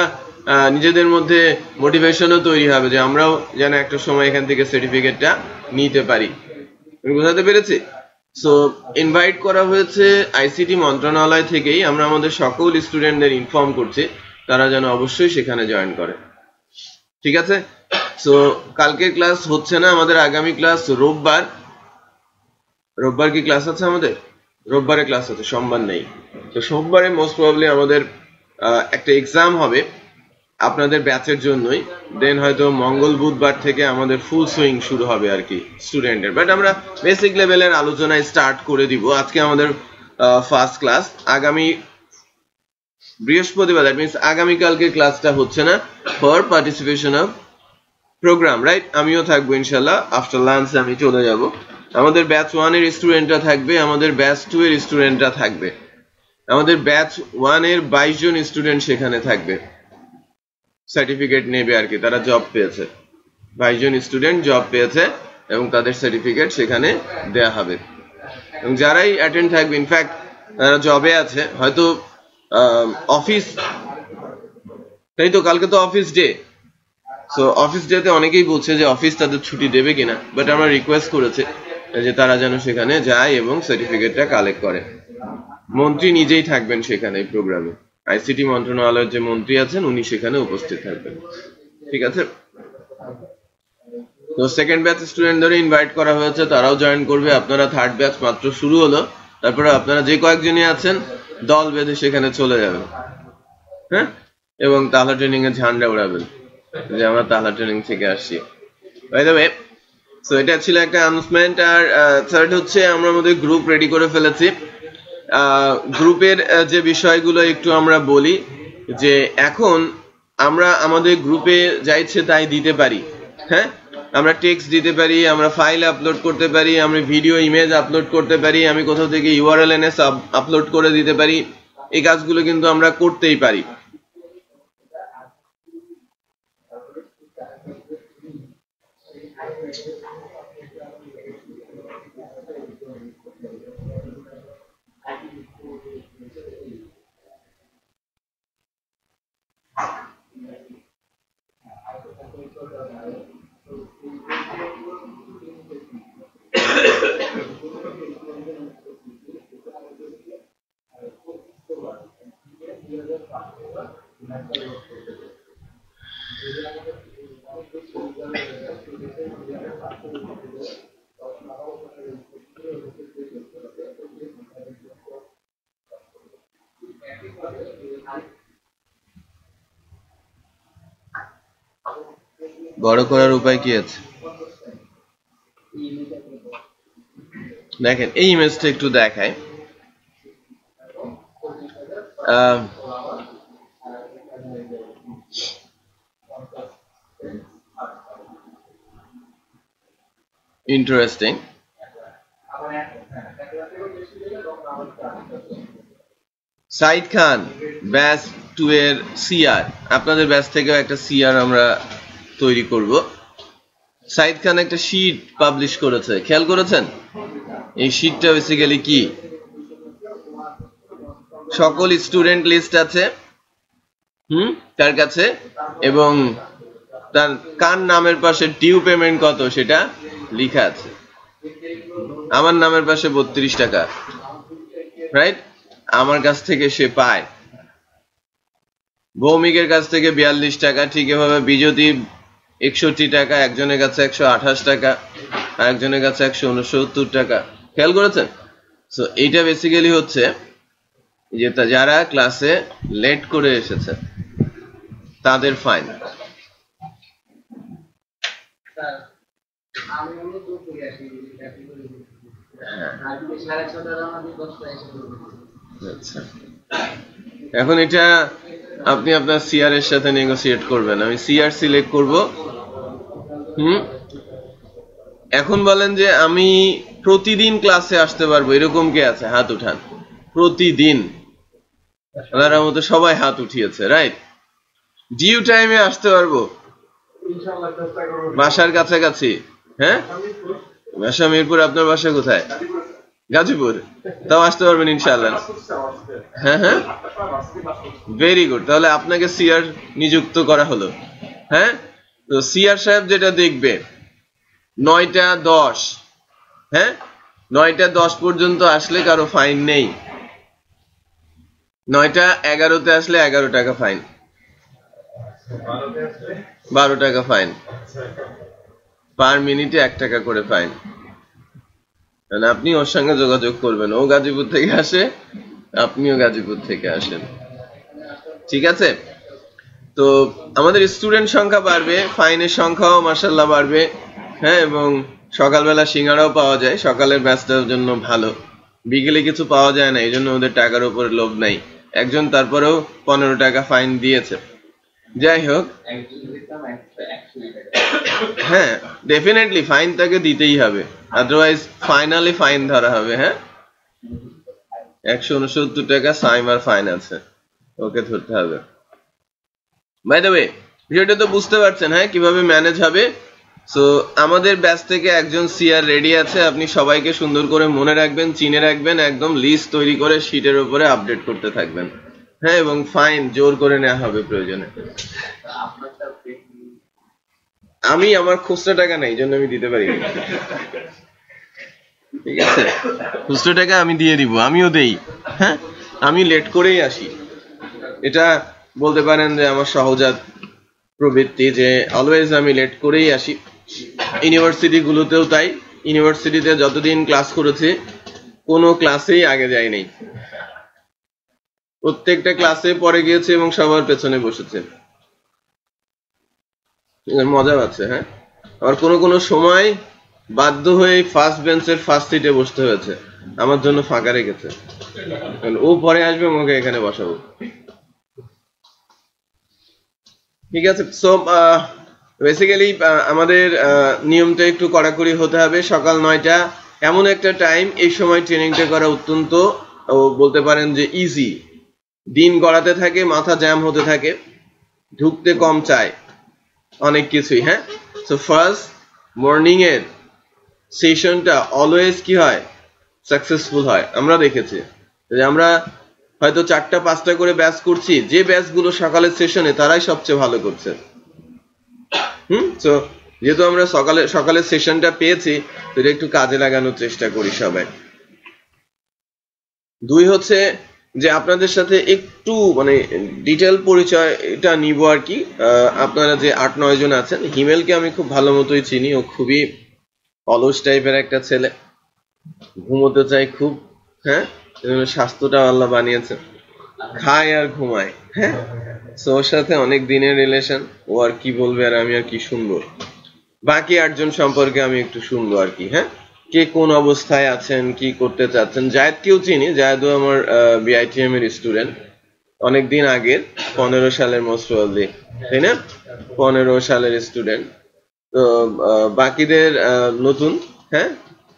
[SPEAKER 1] নিজেদের মধ্যে মোটিভেশনও তৈরি হবে যে আমরাও যেন একটা সময় এখান থেকে সার্টিফিকেটটা নিতে পারি। আমি বোঝাতে পেরেছি? সো ইনভাইট করা হয়েছে আইসিটি মন্ত্রণালয় থেকেই। আমরা আমাদের সকল স্টুডেন্টদের ইনফর্ম করছি তারা যেন অবশ্যই সেখানে জয়েন করে। ঠিক আছে? সো কালকের ক্লাস হচ্ছে না, আমাদের আগামী ক্লাস রোববার। রোববার কি ক্লাস আছে আমাদের? রোববারে ক্লাস আছে, সোমবার নেই। তো সোমবারে মোস্ট প্রবাবলি আমাদের একটা এক্সাম হবে আপনাদের ব্যাচের জন্যই। দেন হয়তো মঙ্গল বুধবার থেকে আমাদের ফুল সুইং শুরু হবে আর কি স্টুডেন্টের। বাট আমরা বেসিক লেভেলের আলোচনায় স্টার্ট করে দিব। আজকে আমাদের ফার্স্ট ক্লাস। আগামী বৃহস্পতিবার, দ্যাট মিনস আগামীকালকে ক্লাসটা হচ্ছে না for participation of program, right? আমিও থাকবো ইনশাল্লাহ। আফটার লাঞ্চ আমি চলে যাব। আমাদের ব্যাচ 1 এর স্টুডেন্টরা থাকবে, আমাদের ব্যাচ 2 এর স্টুডেন্টরা থাকবে। আমাদের ব্যাচ 1 এর 22 জন স্টুডেন্ট সেখানে থাকবে, সার্টিফিকেট নেবে আর কি, তারা জব পেয়েছে। 22 জন স্টুডেন্ট জব পেয়েছে এবং তাদের সার্টিফিকেট সেখানে দেয়া হবে। এবং যারাই অ্যাটেন্ড থাকবে, ইনফ্যাক্ট তারা জবে আছে, হয়তো অফিস, তাই তো কালকে তো অফিস ডে। সো অফিস ডেতে অনেকেই বলছে যে অফিস তাদের ছুটি দেবে কিনা, বাট আমরা রিকোয়েস্ট করেছি যে তারা যেন সেখানে যায় এবং সার্টিফিকেটটা কালেক্ট করে। মন্ত্রী নিজেই থাকবেন সেখানে এই প্রোগ্রামে, আইসিটি মন্ত্রণালয়ের যে মন্ত্রী আছেন উনি সেখানে উপস্থিত থাকবেন। ঠিক আছে? তো সেকেন্ড ব্যাচ স্টুডেন্টদের ইনভাইট করা হয়েছে, তারাও জয়েন করবে। আপনারা থার্ড ব্যাচ মাত্র শুরু হলো, তারপরে আপনারা যে কয়েকজনই আছেন দল বেঁধে সেখানে চলে যাবেন, হ্যাঁ, এবং তাহলা ট্রেনিং এর ঝান্ডা উড়াবেন যে আমরা তাহলা ট্রেনিং থেকে আসছি। বাই দ্য ওয়ে, সো এটা ছিল একটা অ্যানাউন্সমেন্ট। আর থার্ড হচ্ছে আমরা আমাদের গ্রুপ রেডি করে ফেলেছি। গ্রুপের যে বিষয়গুলো একটু আমরা বলি, যে এখন আমরা আমাদের গ্রুপে যা ইচ্ছে তাই দিতে পারি। হ্যাঁ, আমরা টেক্সট দিতে পারি, আমরা ফাইল আপলোড করতে পারি, আমরা ভিডিও ইমেজ আপলোড করতে পারি, আমি কোথাও থেকে ইউআরএল এনে আপলোড করে দিতে পারি। এই কাজগুলো কিন্তু আমরা করতেই পারি। বড় করার উপায় কি আছে? দেখেন, এই ইমেজটা একটু দেখায়। ইন্টারেস্টিং। সাইদ খান ব্যাচ 2 এর সিআর, আপনাদের ব্যাচ থেকেও একটা সিআর আমরা তৈরি করব। সাইদ খান একটা শীট পাবলিশ করেছে, খেয়াল করেছেন? এই শীটটা বেসিক্যালি কি, সকল স্টুডেন্ট লিস্ট আছে তার কাছে, এবং তার কার নামের পাশে ডিউ পেমেন্ট কত সেটা লেখা আছে। আমার নামের পাশে 32 টাকা, রাইট? আমার কাছ থেকে সে পায়। ভৌমিকের কাছ থেকে 42 টাকা, ঠিক এভাবে বিজ্যোতি 61 টাকা, একজনের কাছে 128 টাকা, আর একজনের কাছে 169 টাকা। খেয়াল করেছেন? সো এইটা বেসিক্যালি হচ্ছে যে যারা ক্লাসে লেট করে এসেছে তাদের ফাইন। আচ্ছা, এখন এটা আপনি আপনার সিআর এর সাথে নেগোসিয়েট করবেন। আমি সিআর সিলেক্ট করব। এখন বলেন যে আমি প্রতিদিন ক্লাসে আসতে পারবো, এরকম কে আছে? হাত উঠান। প্রতিদিন আল্লাহর মতো সবাই হাত উঠিয়েছে, রাইট? ডিউ টাইমে আসতে পারবো, বাসার কাছাকাছি। হ্যাঁ, বাসা মিরপুর। আপনার বাসা কোথায়? গাজীপুর। তাও আসতে পারবেন ইনশাআল্লাহ। হ্যাঁ হ্যাঁ, ভেরি গুড। তাহলে আপনাকে সিআর নিযুক্ত করা হলো। হ্যাঁ, তো সিআর সাহেব যেটা দেখবে 9টা 10, হ্যাঁ 9টা 10 পর্যন্ত আসলে কারো ফাইন নেই। 9টা 11তে আসলে 11 টাকা ফাইন, 12 টাকা ফাইন, পার মিনিটে 1 টাকা করে ফাইন। আপনি ওর সঙ্গে যোগাযোগ করবেন, ও গাজীপুর থেকে আসে, আপনিও গাজীপুর থেকে আসেন, ঠিক আছে? তো আমাদের স্টুডেন্ট সংখ্যা বাড়বে, ফাইনের সংখ্যাও মাশাআল্লাহ বাড়বে। হ্যাঁ, এবং সকালবেলা সিঙ্গারাও পাওয়া যায়, সকালের ব্যাচটার জন্য ভালো। বিকেলে কিছু পাওয়া যায় না, এই জন্য ওদের টাকার উপর লোভ নাই। একজন তারপরেও 15 টাকা ফাইন দিয়েছে। যাই হোক, হ্যাঁ ডেফিনেটলি ফাইন তাকে দিতেই হবে, আদারওয়াইজ ফাইনালি ফাইন ধরা হবে। হ্যাঁ, 169 টাকা সাইমার ফাইন আছে, ওকে ধরতে হবে। বাই দ্য ওয়ে, ভিডিওটা তো বুঝতে পারছেন হ্যাঁ কিভাবে ম্যানেজ হবে। সো আমাদের ব্যাচ থেকে একজন সিআর রেডি আছে, আপনি সবাইকে সুন্দর করে মনে রাখবেন, চিনে রাখবেন, একদম লিস্ট তৈরি করে শীটের উপরে আপডেট করতে থাকবেন। হ্যাঁ, এবং ফাইন জোর করে নেওয়া হবে প্রয়োজনে। আমি আমার খুচরা টাকা নাই, জন্য আমি দিতে পারি, ঠিক আছে? খুচরা টাকা আমি দিয়ে দিব, আমিও দেই। হ্যাঁ, আমি লেট করেই আসি, এটা বলতে পারেন যে আমার সহজাত প্রবৃত্তি, যে অলওয়েজ আমি লেট করেই আসি। ইউনিভার্সিটি গুলোতেও তাই, ইউনিভার্সিটিতে যতদিন ক্লাস করেছি কোনো ক্লাসেই আগে যাই নাই, প্রত্যেকটা ক্লাসে পরে গিয়েছে এবং সবার পেছনে বসেছে, মজা পাচ্ছে। হ্যাঁ, আবার কোনো সময় বাধ্য হয়ে ফার্স্ট বেঞ্চের ফার্স্ট সিটে বসতে হয়েছে, আমার জন্য ফাঁকা রেখেছে, ও পরে আসবে, ওকে এখানে বসাবো, ঠিক আছে? সো বেসিক্যালি আমাদের নিয়মটা একটু কড়াকড়ি হতে হবে। সকাল 9টা এমন একটা টাইম, এই সময় ট্রেনিংটা করা অত্যন্ত বলতে পারেন যে ইজি। দিন গড়াতে থাকে, মাথা জ্যাম হতে থাকে, ঢুকতে কম চায়, অনেক কিছুই। হ্যাঁ, সো ফার্স্ট মর্নিং এর সেশনটা অলওয়েজ কি হয়, সাকসেসফুল হয়। আমরা দেখেছি যে আমরা হয়তো 4টা 5টা করে ব্যাচ করছি, যে ব্যাচগুলো সকালের সেশনে তারাই সবচেয়ে ভালো করছে। তো যেহেতু আমরা সকালের সেশনটা পেয়েছি, তো এটা একটু কাজে লাগানোর চেষ্টা করি সবাই। 2 হচ্ছে যে আপনাদের সাথে একটু মানে ডিটেল পরিচয় এটা নিব আর কি। আপনারা যে 8-9 জন আছেন, হিমেলকে আমি খুব ভালো মতোই চিনি, ও খুবই অলস টাইপের একটা ছেলে, ঘুমোতে চাই খুব। হ্যাঁ, স্বাস্থ্যটা আল্লাহ বানিয়েছে, খায় আর ঘুমায়। হ্যাঁ, সো ওর সাথে অনেক দিনের রিলেশন, ও আর কি বলবে আর আমি আর কি শুনবো। বাকি 8 জন সম্পর্কে আমি একটু শুনবো আর কি। হ্যাঁ, কে কোন অবস্থায় আছেন, কি করতে চাচ্ছেন। জায়েদকেও চিনি, জায়েদও আমার বিআইটিএম এর স্টুডেন্ট, অনেকদিন আগের, 15 সালের মোস্ট প্রবাবলি, তাই না? 15 সালের স্টুডেন্ট। তো বাকিদের নতুন। হ্যাঁ,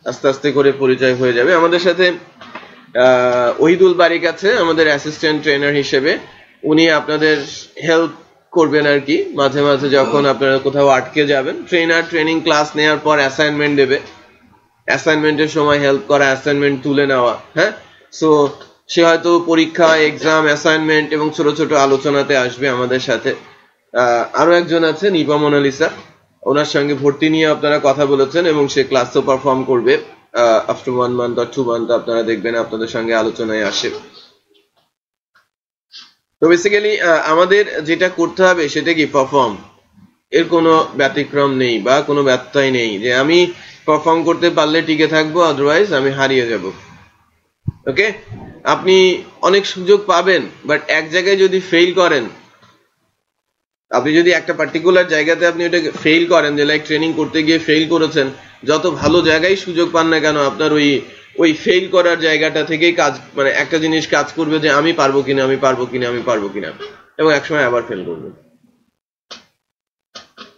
[SPEAKER 1] আস্তে আস্তে করে পরিচয় হয়ে যাবে। আমাদের সাথে ওহিদুল বারিক আছে আমাদের অ্যাসিস্ট্যান্ট ট্রেনার হিসেবে, উনি আপনাদের হেল্প করবেন আর কি। মাঝে মাঝে যখন আপনারা কোথাও আটকে যাবেন, ট্রেনার ট্রেনিং ক্লাস নেওয়ার পর অ্যাসাইনমেন্ট দেবে, অ্যাসাইনমেন্টের সময় হেল্প করা, অ্যাসাইনমেন্ট তুলে নেওয়া। হ্যাঁ, সো সে হয়তো পরীক্ষা, এক্সাম, অ্যাসাইনমেন্ট এবং ছোট ছোট আলোচনাতে আসবে আমাদের সাথে। আরো একজন আছে নিপা মোনালিসা, ওনার সঙ্গে ভর্তি নিয়ে আপনারা কথা বলেছেন এবং সে ক্লাসও পারফর্ম করবে আফটার 1 মান্থ অর 2 মান্থ আপনারা দেখবেন আপনাদের সঙ্গে আলোচনায় আসে। তো বেসিক্যালি আমাদের যেটা করতে হবে সেটা কি পারফর্ম, এর কোনো ব্যতিক্রম নেই বা কোনো ব্যত্যয় নেই যে আমি পারফর্ম করতে পারলে টিকে থাকবো, আদারওয়াইজ আমি হারিয়ে যাব। ওকে, আপনি অনেক সুযোগ পাবেন, বাট এক জায়গায় যদি ফেল করেন, আপনি যদি একটা পার্টিকুলার জায়গাতে আপনি ওটা ফেল করেন, যে লাইক ট্রেনিং করতে গিয়ে ফেল করেছেন, যত ভালো জায়গায় সুযোগ পান না কেন আপনার ওই ফেল করার জায়গাটা থেকেই কাজ, মানে একটা জিনিস কাজ করবে যে আমি পারবো কিনা, আমি পারবো কিনা, আমি পারবো কিনা, এবং একসময় আবার ফেল করবে।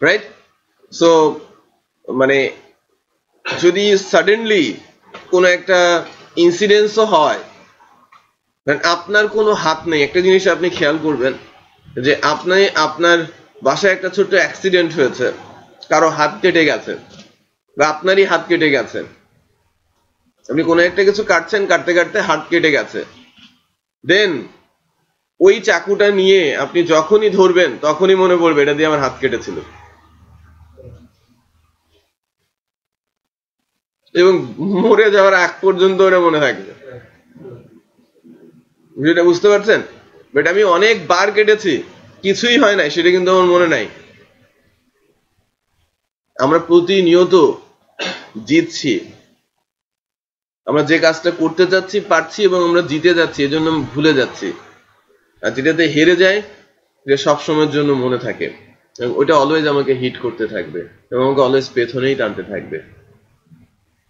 [SPEAKER 1] রাইট? সো মানে যদি সাডেনলি কোনো একটা ইনসিডেন্টসও হয়, আপনার কোনো হাত নেই। একটা জিনিস আপনি খেয়াল করবেন যে আপনার বাসায় একটা ছোট্ট অ্যাক্সিডেন্ট হয়েছে, কারো হাত কেটে গেছে বা আপনারই হাত কেটে গেছে, আপনি কোনো একটা কিছু কাটছেন, কাটতে কাটতে হাত কেটে গেছে, দেন ওই চাকুটা নিয়ে আপনি যখনই ধরবেন তখনই মনে পড়বে এটা দিয়ে আমার হাত কেটেছিল, এবং মরে যাওয়ার আগ পর্যন্ত ওটা মনে থাকবে। যেটা বুঝতে পারছেন? বাট আমি অনেকবার কেটেছি, কিছুই হয় নাই, সেটা কিন্তু আমার মনে নাই। আমরা প্রতিনিয়ত জিতছি, আমরা যে কাজটা করতে যাচ্ছি পারছি এবং আমরা জিতে যাচ্ছি, এজন্য আমি ভুলে যাচ্ছি। আর যেটাতে হেরে যায় যে সবসময়ের জন্য মনে থাকে, এবং ওটা অলওয়েজ আমাকে হিট করতে থাকবে এবং আমাকে অলওয়েজ পেছনেই টানতে থাকবে।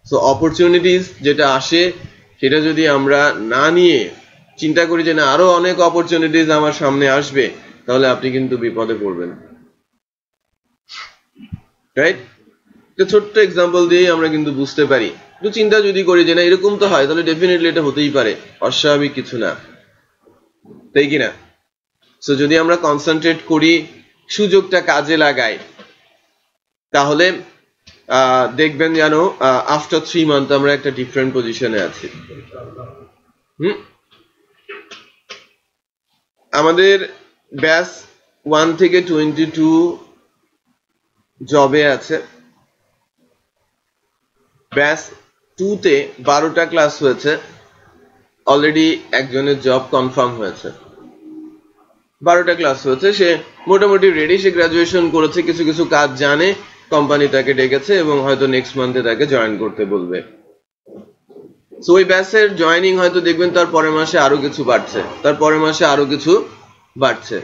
[SPEAKER 1] সো অপরচুনিটিস যেটা আসে সেটা যদি আমরা না নিয়ে চিন্তা করি যে না আরো অনেক অপরচুনিটিস আমার সামনে আসবে, তাহলে আপনি কিন্তু বিপদে পড়বেন। রাইট? একটা ছোট্ট এক্সাম্পল দিয়ে আমরা কিন্তু বুঝতে পারি। একটু চিন্তা যদি করি যে না এরকম তো হয়, তাহলে ডেফিনেটলি এটা হতেই পারে, অস্বাভাবিক কিছু না, তাই কিনা? সো যদি আমরা কনসেন্ট্রেট করি, সুযোগটা কাজে লাগাই, তাহলে দেখবেন যেন আফটার 3 মান্থ আমরা একটা ডিফারেন্ট পজিশনে আছি। আমাদের ব্যাচ 1 থেকে 22 জবে আছে, ব্যাচ 2 তে 12টা ক্লাস হয়েছে, অলরেডি একজনের জব কনফার্ম হয়েছে। 12টা ক্লাস হয়েছে, সে মোটামুটি রেডি, সে গ্রাজুয়েশন করেছে, কিছু কিছু কাজ জানে, কোম্পানি তাকে ডেকেছে এবং হয়তো নেক্সট মান্থে তাকে জয়েন করতে বলবে। সো ওই ব্যাচের জয়েনিং হয়তো দেখবেন তার পরের মাসে আরো কিছু বাড়ছে, তার পরের মাসে আরো কিছু বাড়ছে।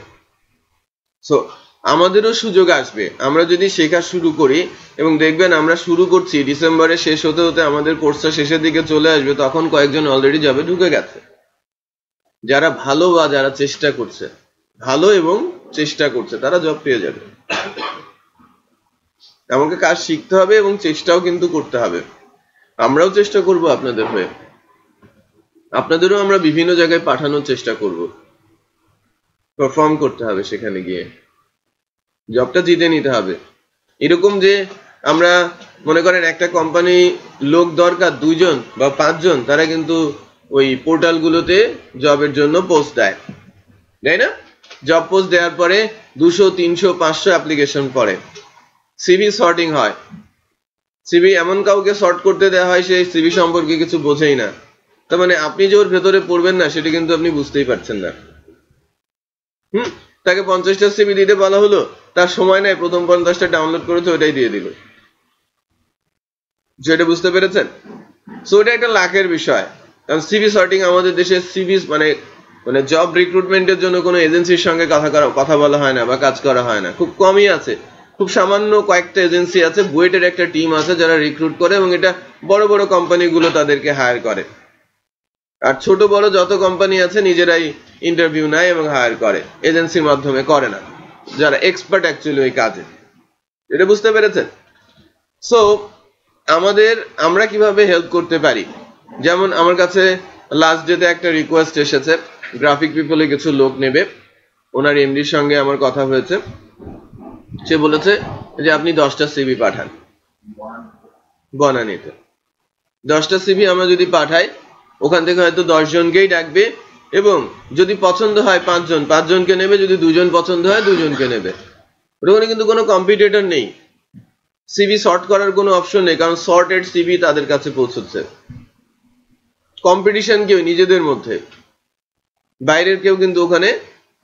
[SPEAKER 1] সো আমাদেরও সুযোগ আসবে, আমরা যদি শেখা শুরু করি, এবং দেখবেন আমরা শুরু করছি ডিসেম্বরে, শেষ হতে হতে আমাদের কোর্সটা শেষের দিকে চলে আসবে, তখন কয়েকজন অলরেডি জবে ঢুকে গেছে, যারা ভালো বা যারা চেষ্টা করছে, ভালো এবং চেষ্টা করছে, তারা জব পেয়ে যাবে। আমাকে কাজ শিখতে হবে এবং চেষ্টাও কিন্তু করতে হবে। আমরাও চেষ্টা করব আপনাদের হয়ে, আপনাদেরও আমরা বিভিন্ন জায়গায় পাঠানোর চেষ্টা করব, পারফর্ম করতে হবে, সেখানে গিয়ে জবটা জিতে নিতে হবে। এরকম যে আমরা মনে করেন একটা কোম্পানি লোক দরকার 2 জন বা 5 জন, তারা কিন্তু ওই পোর্টালগুলোতে জবের জন্য পোস্ট দেয়, তাই না? জব পোস্ট দেওয়ার পরে 200, 300, 500 অ্যাপ্লিকেশন পড়ে, সিভি সর্টিং হয়, সিভি এমন কাউকে সর্ট করতে দেওয়া হয় সেই সিভি সম্পর্কে কিছু বোঝেই না। তার মানে আপনি যে ওর ভেতরে পড়বেন না, সেটা কিন্তু আপনি বুঝতেই পারছেন না। তাকে 50টা সিভি দিতে বলা হলো, তার সময় নাই, প্রথম 50টা ডাউনলোড করেছে, ওইটাই দিয়ে দিল। যেটা বুঝতে পেরেছেন? সো এটা একটা লাখের বিষয়, কারণ সিভি সর্টিং আমাদের দেশে সিভি মানে জব রিক্রুটমেন্টের জন্য কোনো এজেন্সির সঙ্গে কথা বলা হয় না বা কাজ করা হয় না, খুব কমই আছে। খুব সামান্য কয়েকটা এজেন্সি আছে, বুয়েটের একটা টিম আছে যারা রিক্রুট করে, এবং এটা বড় বড় কোম্পানিগুলো তাদেরকে হায়ার করে। আর ছোট বড় যত কোম্পানি আছে নিজেরাই ইন্টারভিউ নেয় এবং হায়ার করে, এজেন্সির মাধ্যমে করে না, যারা এক্সপার্ট অ্যাকচুয়ালি ওই কাজে। এটা বুঝতে পেরেছেন? সো আমরা কিভাবে হেল্প করতে পারি? যেমন আমার কাছে লাস্ট ডেতে একটা রিকোয়েস্ট এসেছে, গ্রাফিক পিপলে কিছু লোক নেবে, ওনার এমডির সঙ্গে আমার কথা হয়েছে, সে বলেছে যে আপনি 10টা সিভি পাঠান বনানীতে। 10টা সিভি আমরা যদি পাঠাই, ওখান থেকে হয়তো 10 জনকেই ডাকবে, এবং যদি পছন্দ হয় 5 জনকে নেবে, যদি 2 জন পছন্দ হয় 2 জনকে নেবে। ওখানে কিন্তু কোনো কম্পিটিটর নেই, সিভি সর্ট করার কোনো অপশন নেই, কারণ সর্টেড সিভি তাদের কাছে পৌঁছচ্ছে। কম্পিটিশন কেউ নিজেদের মধ্যে, বাইরের কেউ কিন্তু ওখানে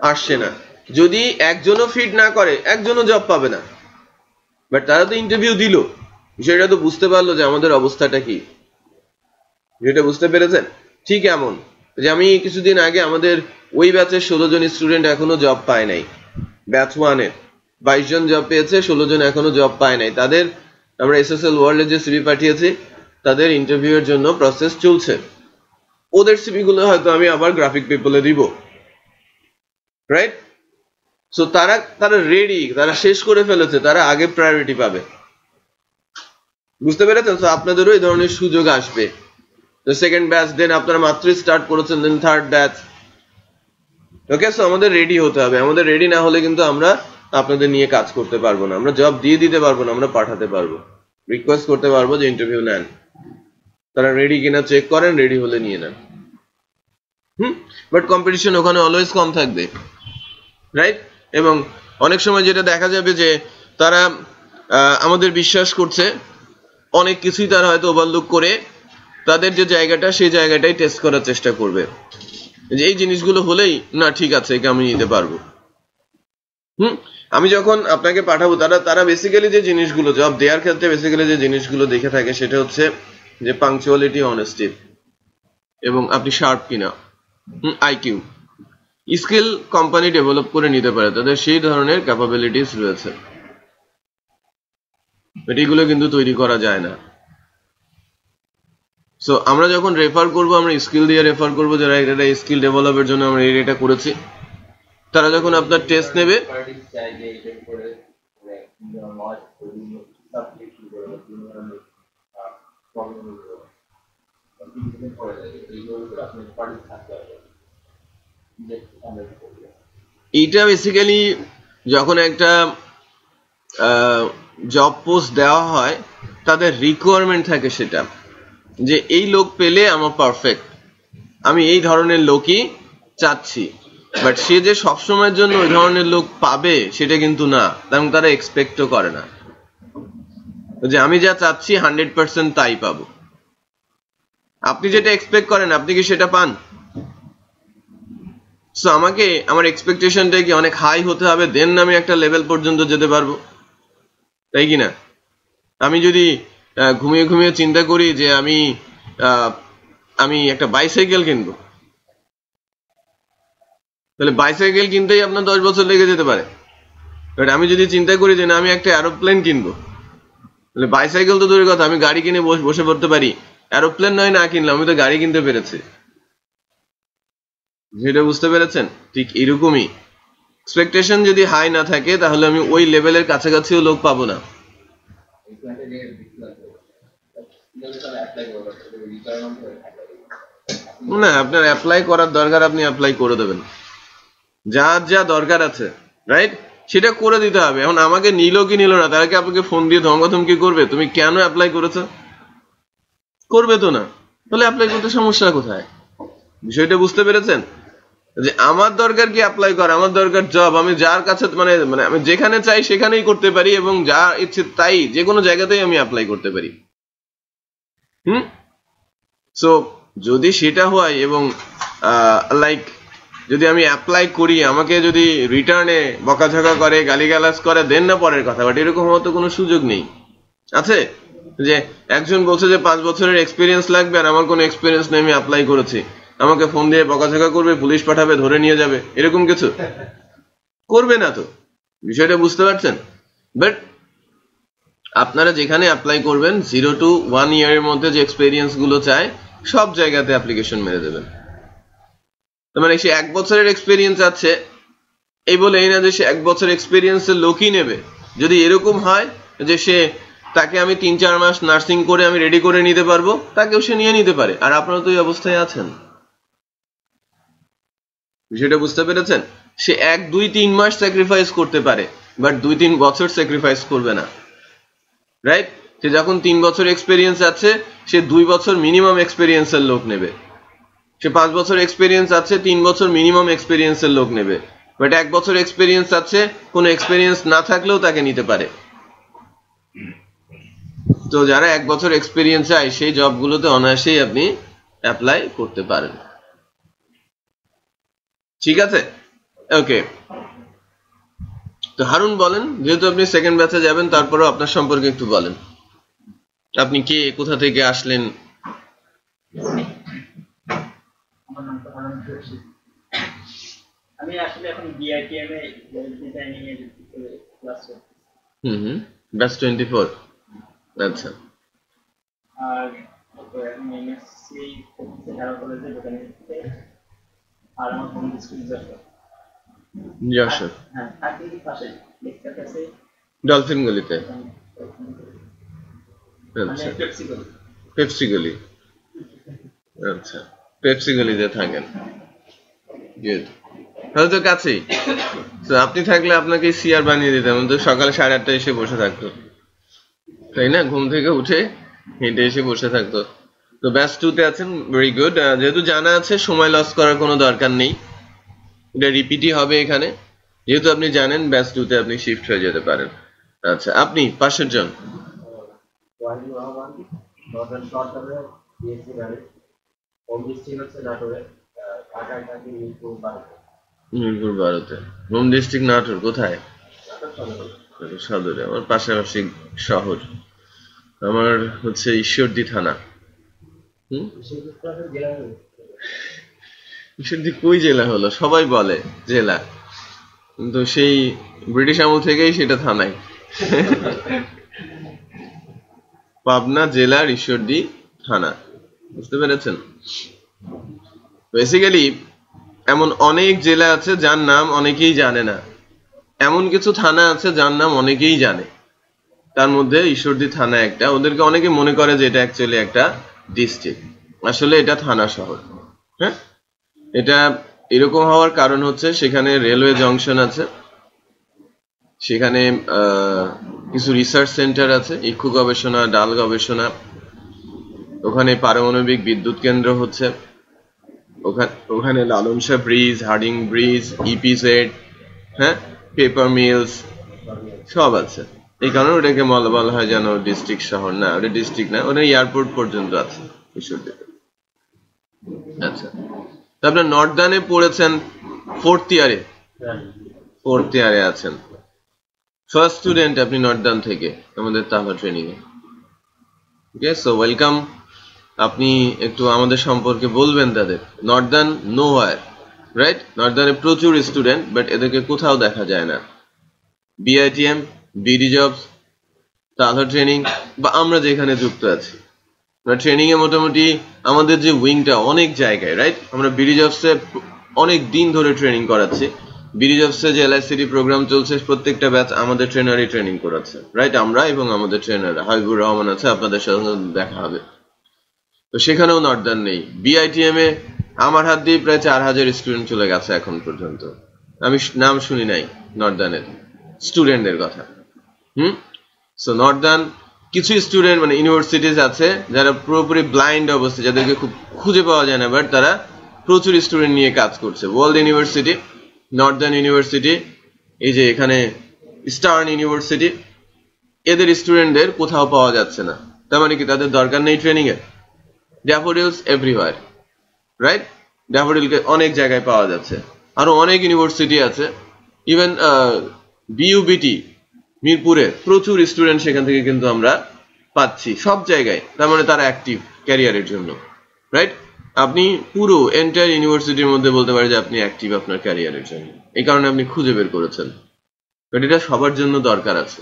[SPEAKER 1] আসছে না। যদি একজনও ফিট না করে একজনও জব পাবে না, বাট তারা তো ইন্টারভিউ দিল, বিষয়টা তো বুঝতে পারলো যে আমাদের অবস্থাটা কি, যেটা বুঝতে পেরেছেন। ঠিক এমন যে আমি কিছুদিন আগে আমাদের ওই ব্যাচের 16 জন স্টুডেন্ট এখনো জব পায় নাই, ব্যাচ 1 এর 22 জন জব পেয়েছে, 16 জন এখনো জব পায় নাই। তাদের আমরা এসএসএল ওয়ার্ল্ডে যে সিভি পাঠিয়েছি তাদের ইন্টারভিউ এর জন্য প্রসেস চলছে। ওদের সিভি গুলো হয়তো আমি আবার গ্রাফিক পিপলে দিব, রাইট? সো তারা রেডি, তারা শেষ করে ফেলেছে, তারা আগে প্রায়োরিটি পাবে, বুঝতে পেরেছেন? সো আপনাদেরও এই ধরনের সুযোগ আসবে। সেকেন্ড ব্যাচ, দেন আপনারা মাত্রই স্টার্ট করেছেন, দেন থার্ড ব্যাচ। ওকে, সো আমাদের রেডি হতে হবে। আমাদের রেডি না হলে কিন্তু আমরা আপনাদের নিয়ে কাজ করতে পারবো না, আমরা জব দিয়ে দিতে পারবো না, আমরা পাঠাতে পারবো, রিকোয়েস্ট করতে পারবো যে ইন্টারভিউ নেন। তারা রেডি কিনা চেক করেন, রেডি হলে নিয়ে নেন। বাট কম্পিটিশন ওখানে অলওয়েজ কম থাকবে, রাইট? এবং অনেক সময় যেটা দেখা যাবে যে তারা আমাদের বিশ্বাস করছে, অনেক কিছুই তারা হয়তো ওভারলুক করে তাদের যে জায়গাটা সেই জায়গাটাই টেস্ট করার চেষ্টা করবে, যে এই জিনিসগুলো হলেই না ঠিক আছে, একে আমি নিতে পারবো। আমি যখন আপনাকে পাঠাবো, তারা বেসিক্যালি যে জিনিসগুলো জব দেওয়ার ক্ষেত্রে বেসিক্যালি যে জিনিসগুলো দেখে থাকে সেটা হচ্ছে যে পাংচুয়ালিটি, অনেস্টি, এবং আপনি শার্প কিনা, আইকিউ, স্কিল কোম্পানি ডেভেলপ করে নিতে পারে, তাদের সেই ধরনের ক্যাপাবিলিটিস রয়েছে। এগুলো কিন্তু তৈরি করা যায় না। সো আমরা যখন রেফার করব, আমরা স্কিল দিয়ে রেফার করবো, যারা এটা স্কিল ডেভেলপের জন্য আমরা এটা করেছি। তারা যখন আপনার টেস্ট নেবে, এইটা বেসিক্যালি যখন একটা জব পোস্ট দেওয়া হয়, তাদের রিকোয়ারমেন্ট থাকে সেটা, যে এই লোক পেলে আমার পারফেক্ট, আমি এই ধরনের লোকই চাচ্ছি। বাট সে যে সবসময়ের জন্য ওই ধরনের লোক পাবে সেটা কিন্তু না, এবং তারা এক্সপেক্টও করে না যে আমি যা চাচ্ছি 100% তাই পাবো। আপনি যেটা এক্সপেক্ট করেন আপনি কি সেটা পান? সো আমাকে আমার এক্সপেকটেশনটা কি অনেক হাই হতে হবে, দেন আমি একটা লেভেল পর্যন্ত যেতে পারবো, তাই কি না? আমি যদি ঘুমিয়ে ঘুমিয়ে চিন্তা করি যে আমি একটা বাইসাইকেল কিনবো, তাহলে বাইসাইকেল কিনতেই আপনার 10 বছর লেগে যেতে পারে। বাট আমি যদি চিন্তা করি যে না আমি একটা এরোপ্লেন কিনবো, তাহলে বাইসাইকেল তো দূরের কথা, আমি গাড়ি কিনে বসে পড়তে পারি, এরোপ্লেন নয় না কিনলাম, আমি তো গাড়ি কিনতে পেরেছি। যেটা বুঝতে পেরেছেন? ঠিক এরকমই এক্সপেকটেশন যদি হাই না থাকে তাহলে আমি ওই লেভেলের কাছাকাছিও লোক পাবো না। না, আপনার অ্যাপ্লাই করার দরকার, আপনি অ্যাপ্লাই করে দেবেন, যার যা দরকার আছে, রাইট, সেটা করে দিতে হবে। এখন আমাকে নিল কি নিল না, তারা কি আপনাকে ফোন দিয়ে ধমকাধমকি করবে তুমি কেন অ্যাপ্লাই করেছো? করবে তো না, তাহলে অ্যাপ্লাই করতে সমস্যা কোথায়? বিষয়টা বুঝতে পেরেছেন? যে আমার দরকার কি অ্যাপ্লাই করা, আমার দরকার জব। আমি যার কাছে মানে আমি যেখানে চাই সেখানেই করতে পারি, এবং যা ইচ্ছে তাই যে কোনো জায়গাতেই আমি অ্যাপ্লাই করতে পারি। সো যদি সেটা হয়, এবং লাইক যদি আমি অ্যাপ্লাই করি, আমাকে যদি রিটার্নে বকাঝকা করে, গালিগালাজ করে, দেন না পরের কথা, বাট এরকম হওয়ার তো কোনো সুযোগ নেই। আছে যে একজন বলছে যে 5 বছরের এক্সপিরিয়েন্স লাগবে, আর আমার কোনো এক্সপিরিয়েন্স নেই, আমি অ্যাপ্লাই করেছি, আমাকে ফোন দিয়ে বকাঝকা করবে, পুলিশ পাঠাবে, ধরে নিয়ে যাবে, এরকম কিছু করবে না তো। বিষয়টা বুঝতে পারছেন? বাট আপনারা যেখানে অ্যাপ্লাই করবেন 0 to 1 ইয়ারের মধ্যে যে এক্সপিরিয়েন্স গুলো চায় সব জায়গাতে অ্যাপ্লিকেশন মেরে দেবেন। তার মানে সে 1 বছরের এক্সপিরিয়েন্স আছে এই বলে এই না যে সে 1 বছর এক্সপিরিয়েন্সের লোকই নেবে। যদি এরকম হয় যে তাকে আমি 3-4 মাস নার্সিং করে আমি রেডি করে নিতে পারবো, তাকেও সে নিয়ে নিতে পারে। আর আপনারা তো এই অবস্থায় আছেন, বিষয়টা বুঝতে পেরেছেন? সে 1-2-3 মাস স্যাক্রিফাইস করতে পারে, বাট 2-3 বছর স্যাক্রিফাইস করবে না, রাইট? সে যখন 3 বছর এক্সপিরিয়েন্স আছে সে 2 বছর মিনিমাম এক্সপিরিয়েন্সের লোক নেবে। সে 5 বছর এক্সপিরিয়েন্স আছে 3 বছর মিনিমাম এক্সপিরিয়েন্সের লোক নেবে। বাট 1 বছর এক্সপিরিয়েন্স আছে, কোনো এক্সপিরিয়েন্স না থাকলেও তাকে নিতে পারে। তো যারা 1 বছর এক্সপিরিয়েন্স চায় সেই জবগুলোতে অনায়াসেই আপনি অ্যাপ্লাই করতে পারেন। ঠিক আছে, ওকে। তো হারুন বলেন, যেহেতু আপনি সেকেন্ড ব্যাচে যাবেন তারপরেও আপনার সম্পর্কে একটু বলেন। আপনি কে, কোথা থেকে আসলেন?
[SPEAKER 3] আমার নামটা হারুন রশিদ। আমি আসলে এখন বিআইটিএম এ ডিজাইনিং এর ক্লাস করছি।
[SPEAKER 1] ব্যাচ 24। আচ্ছা,
[SPEAKER 3] আর আমি এমএসসি করছি ঢাকা কলেজে বোটানিতে। আর আমার হোম ডিস্ট্রিক্ট
[SPEAKER 1] যশোর।
[SPEAKER 3] হ্যাঁ, থাকি পাশে লেকচার কাছে
[SPEAKER 1] ডলফিন গলিতে।
[SPEAKER 3] মানে
[SPEAKER 1] আচ্ছা,
[SPEAKER 3] পেপসি করি।
[SPEAKER 1] পেপসি গলি। আচ্ছা, পেপসি গলিতে থাকেন। গুড, তাহলে তো কাছেই। তো আপনি থাকলে আপনাকে সিআর বানিয়ে দিতাম, তো সকালে 8:30 এসে বসে থাকতো, তাই না? ঘুম থেকে উঠে হেঁটে এসে বসে থাকতো। তো ব্যাচ 2 তে আছেন, ভেরি গুড। যেহেতু জানা আছে, সময় লস করার কোনো দরকার নেই, এটা রিপিটই হবে এখানে। যেহেতু আপনি জানেন ব্যাচ 2 তে আপনি শিফট হয়ে যেতে পারেন। আচ্ছা, আপনি পাশের জন। মিরপুর 12-তে। হোম ডিস্ট্রিক্ট নাটোর কোথায়? সদরে, আমার পাশাপাশি শহর। আমার হচ্ছে ঈশ্বরদী থানা। ঈশ্বরদী কই জেলা হলো? সবাই বলে জেলা, কিন্তু সেই ব্রিটিশ আমল থেকেই সেটা থানায়। পাবনা জেলার ঈশ্বরদী থানা, বুঝতে পেরেছেন? বেসিক্যালি এমন অনেক জেলা আছে যার নাম অনেকেই জানে না, এমন কিছু থানা আছে যার নাম অনেকেই জানে। তার মধ্যে ঈশ্বরদী থানা একটা। ওদেরকে অনেকে মনে করে যে এটা অ্যাকচুয়ালি একটা ডিস্ট্রিক্ট, আসলে এটা থানা শহর। হ্যাঁ, এটা এরকম হওয়ার কারণ হচ্ছে সেখানে রেলওয়ে জংশন আছে, সেখানে কিছু রিসার্চ সেন্টার আছে, ইক্ষু গবেষণা, ডাল গবেষণা, ওখানে পারমাণবিক বিদ্যুৎ কেন্দ্র হচ্ছে, ওখানে Lalon Shah bridge, Hardinge bridge, EPZ, হ্যাঁ, পেপার মিলস সব আছে। এই কারণে ওটাকে বলা হয় যেন ডিস্ট্রিক্ট শহর। না, ওটা ডিস্ট্রিক্ট না, ওটা এয়ারপোর্ট পর্যন্ত আছে ঈশ্বরদীতে। আচ্ছা, তো আপনার নর্দানে পড়েছেন 4th ইয়ারে, 4th ইয়ারে আছেন, ফার্স্ট স্টুডেন্ট আপনি নর্দান থেকে আমাদের তাহা ট্রেনিং এ। ওকে, সো ওয়েলকাম। আপনি একটু আমাদের সম্পর্কে বলবেন তাদের। Northern nowhere, right? নর্দানে প্রচুর স্টুডেন্ট, বাট এদেরকে কোথাও দেখা যায় না। বিআইটিএম, বিডি জবস, তাহা ট্রেনিং বা আমরা যেখানে যুক্ত আছি, ট্রেনিং এ মোটামুটি আমাদের যে উইংটা অনেক জায়গায়, রাইট? আমরা বিডি জবসে অনেক দিন ধরে ট্রেনিং করাচ্ছি। বিডি জবসে যে এলআইসিডি প্রোগ্রাম চলছে, প্রত্যেকটা ব্যাচ আমাদের ট্রেনারই ট্রেনিং করাচ্ছে, রাইট? আমরা এবং আমাদের ট্রেনার হাবিবুর রহমান আছে, আপনাদের সাথে দেখা হবে। তো সেখানেও নর্দান নেই। বিআইটিএম এ আমার হাত দিয়ে প্রায় 4000 স্টুডেন্ট চলে গেছে এখন পর্যন্ত, আমি নাম শুনি নাই নর্দানের স্টুডেন্টদের কথা। সো নর্দান কিছু স্টুডেন্ট মানে ইউনিভার্সিটিজ আছে যারা পুরোপুরি ব্লাইন্ড অবস্থা, যাদেরকে খুব খুঁজে পাওয়া যায় না, বাট তারা প্রচুর স্টুডেন্ট নিয়ে কাজ করছে। ওয়ার্ল্ড ইউনিভার্সিটি, নর্দার্ন ইউনিভার্সিটি, এই যে এখানে স্টার্ন ইউনিভার্সিটি, এদের স্টুডেন্টদের কোথাও পাওয়া যাচ্ছে না। তার মানে কি তাদের দরকার নেই ট্রেনিং এর? Daffodils everywhere, right? ড্যাফোডিলকে অনেক জায়গায় পাওয়া যাচ্ছে, আরো অনেক ইউনিভার্সিটি আছে। ইভেন বিইউবিটি মিরপুরে প্রচুর স্টুডেন্ট সেখান থেকে কিন্তু আমরা পাচ্ছি সব জায়গায়। তার মানে তারা অ্যাক্টিভ ক্যারিয়ারের জন্য, রাইট? আপনি পুরো এন্টায়ার ইউনিভার্সিটির মধ্যে বলতে পারেন যে আপনি অ্যাক্টিভ আপনার ক্যারিয়ারের জন্য, এই কারণে আপনি খুঁজে বের করেছেন। বাট এটা সবার জন্য দরকার আছে।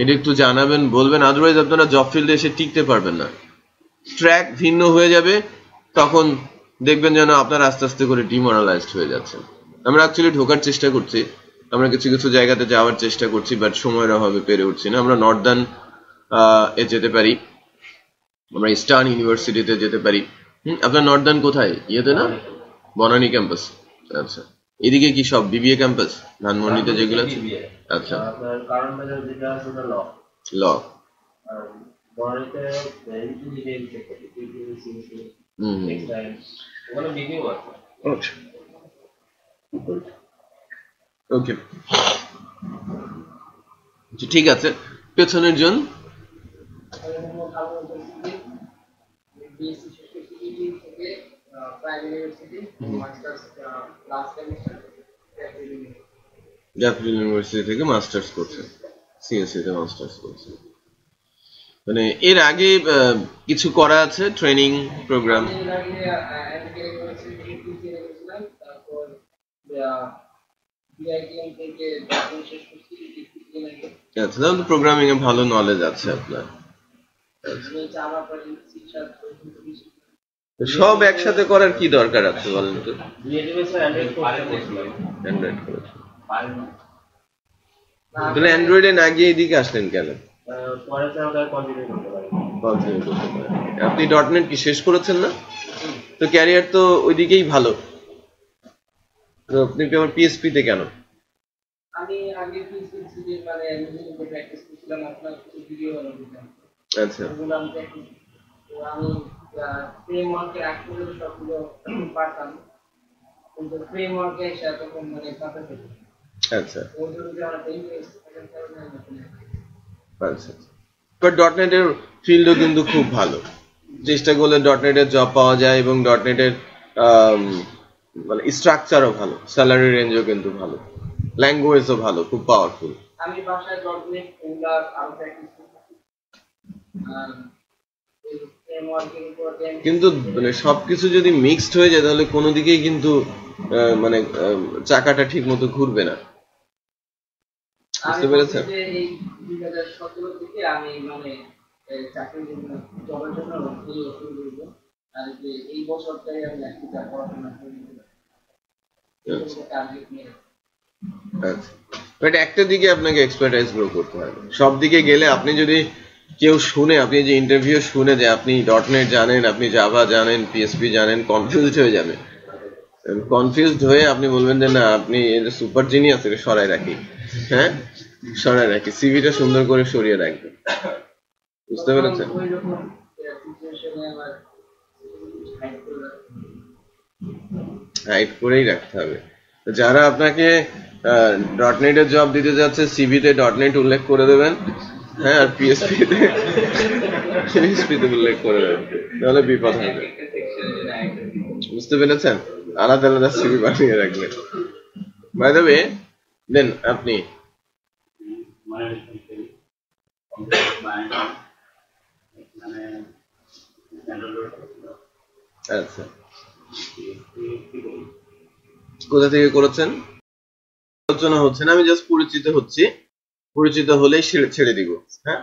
[SPEAKER 1] এটা একটু জানাবেন, বলবেন, আদারওয়াইজ আপনারা জব ফিল্ডে এসে টিকতে পারবেন না। ট্র্যাক ভিন্ন হয়ে যাবে, তখন দেখবেন যেন আপনারা আস্তে আস্তে করে ডিমোরালাইজড হয়ে যাচ্ছেন। আমরা অ্যাকচুয়ালি ঢোকার চেষ্টা করছি, আমরা কিছু কিছু জায়গাতে যাওয়ার চেষ্টা করছি, বাট সময়ের অভাবে পেরে উঠছি না। আমরা নর্দার্ন এ যেতে পারি, আমরা ইস্টার্ন ইউনিভার্সিটিতে যেতে পারি। আপনার নর্দার্ন কোথায়? ইয়েতে না, বনানী ক্যাম্পাস। আচ্ছা, এদিকে কি সব বিবিএ ক্যাম্পাস ধানমন্ডিতে যেগুলো আছে? আচ্ছা, ল, ওকে, ঠিক আছে। পেছনের জন
[SPEAKER 3] বিএসসি শেষ করছি ইটি থেকে private university masters last semester
[SPEAKER 1] জাতীয় ইউনিভার্সিটি থেকে মাস্টার্স করছেন, সিএসসি তে মাস্টার্স করছেন। মানে এর আগে কিছু করা আছে ট্রেনিং প্রোগ্রাম?
[SPEAKER 3] এর আগে আমেরিকান ইউনিভার্সিটি থেকে গেছিলাম, তারপর বিআইটিএম থেকে শেষ করছি ডিসিপ্লিন আগে।
[SPEAKER 1] আচ্ছা, তাহলে প্রোগ্রামিং এ ভালো নলেজ আছে আপনার।
[SPEAKER 3] জাভা পড়ি শিক্ষা
[SPEAKER 1] তো সব একসাথে করার কি দরকার আছে বলেন তো?
[SPEAKER 3] অ্যান্ড্রয়েড
[SPEAKER 1] করেছেন, তাহলে অ্যান্ড্রয়েডে না গিয়ে এদিকে আসলেন কেন?
[SPEAKER 3] পরে আমরা কন্টিনিউ করতে পারি।
[SPEAKER 1] আপনি ডটনেট কি শেষ করেছেন না? তো ক্যারিয়ার তো ওইদিকেই ভালো, তো আপনি আবার পিএসপি তে কেন?
[SPEAKER 3] আমি আগে পিএসপি মানে নিজে প্র্যাকটিস করছিলাম, আপনার কিছু ভিডিও বানাতাম।
[SPEAKER 1] আচ্ছা,
[SPEAKER 3] ওগুলো আমি প্র্যাকটিস, তো আমি ফ্রেমওয়ার্কে অ্যাক্টিভ সবগুলো পারতাম, কিন্তু ফ্রেমওয়ার্কে এসে তখন মানে পারফেক্ট হতো।
[SPEAKER 1] আচ্ছা
[SPEAKER 3] ওই জন্য যারা ইন্টারেস্ট থাকেন তারা
[SPEAKER 1] আচ্ছা। বাট ডটনেট এর ফিল্ডও কিন্তু খুব ভালো, চেষ্টা করলে ডটনেট এর জব পাওয়া যায়, এবং ডটনেট এর মানে স্ট্রাকচারও ভালো, স্যালারি রেঞ্জও কিন্তু ভালো, ল্যাঙ্গুয়েজও ভালো, খুব পাওয়ারফুল।
[SPEAKER 3] আমি বাসায় ডটনেট এগুলা আরো প্র্যাকটিস করছি। এই ফ্রেমওয়ার্কের উপর
[SPEAKER 1] কিন্তু মানে সবকিছু যদি মিক্সড হয়ে যায় তাহলে কোনো দিকেই কিন্তু মানে চাকাটা ঠিক মতো ঘুরবে না, বুঝতে পেরেছেন?
[SPEAKER 3] এই 2017 থেকে আমি মানে চাকরির জন্য জবের জন্য শুরু করব, আর এই বছরটাই আমি একটা পড়াশোনা করি টার্গেট নিয়ে।
[SPEAKER 1] আচ্ছা, বাট একটা দিকে আপনাকে এক্সপার্টাইজ গ্রো করতে হবে, সব দিকে গেলে আপনি যদি কেউ শুনে, আপনি যে ইন্টারভিউ শুনে যে আপনি ডটনেট জানেন, আপনি জাভা জানেন, পিএসপি জানেন, কনফিউজড হয়ে যাবে। কনফিউজড হয়ে আপনি বলবেন যে না আপনি সুপার জিনিয়াস, এটা সরাই রাখি, হ্যাঁ সরাই রাখি, সিভিটা সুন্দর করে সরিয়ে রাখবেন, বুঝতে পেরেছেন?
[SPEAKER 3] ওই রকম সিচুয়েশনে আমার
[SPEAKER 1] হাইড করেই রাখতে হবে। যারা আপনাকে ডটনেট এর জব দিতে যাচ্ছে সিভিতে ডটনেট উল্লেখ করে দেবেন, হ্যাঁ, আর পিএসপি তে উল্লেখ করে দেবেন, তাহলে বিপদ হবে, বুঝতে পেরেছেন? আলাদা আলাদা সিভি বানিয়ে রাখবেন। বাই দ্য ওয়ে, দেন আপনি আচ্ছা কোথা থেকে করেছেন? আলোচনা হচ্ছে না, আমি জাস্ট পরিচিত হচ্ছি, পরিচিত হলেই ছেড়ে দিব, হ্যাঁ।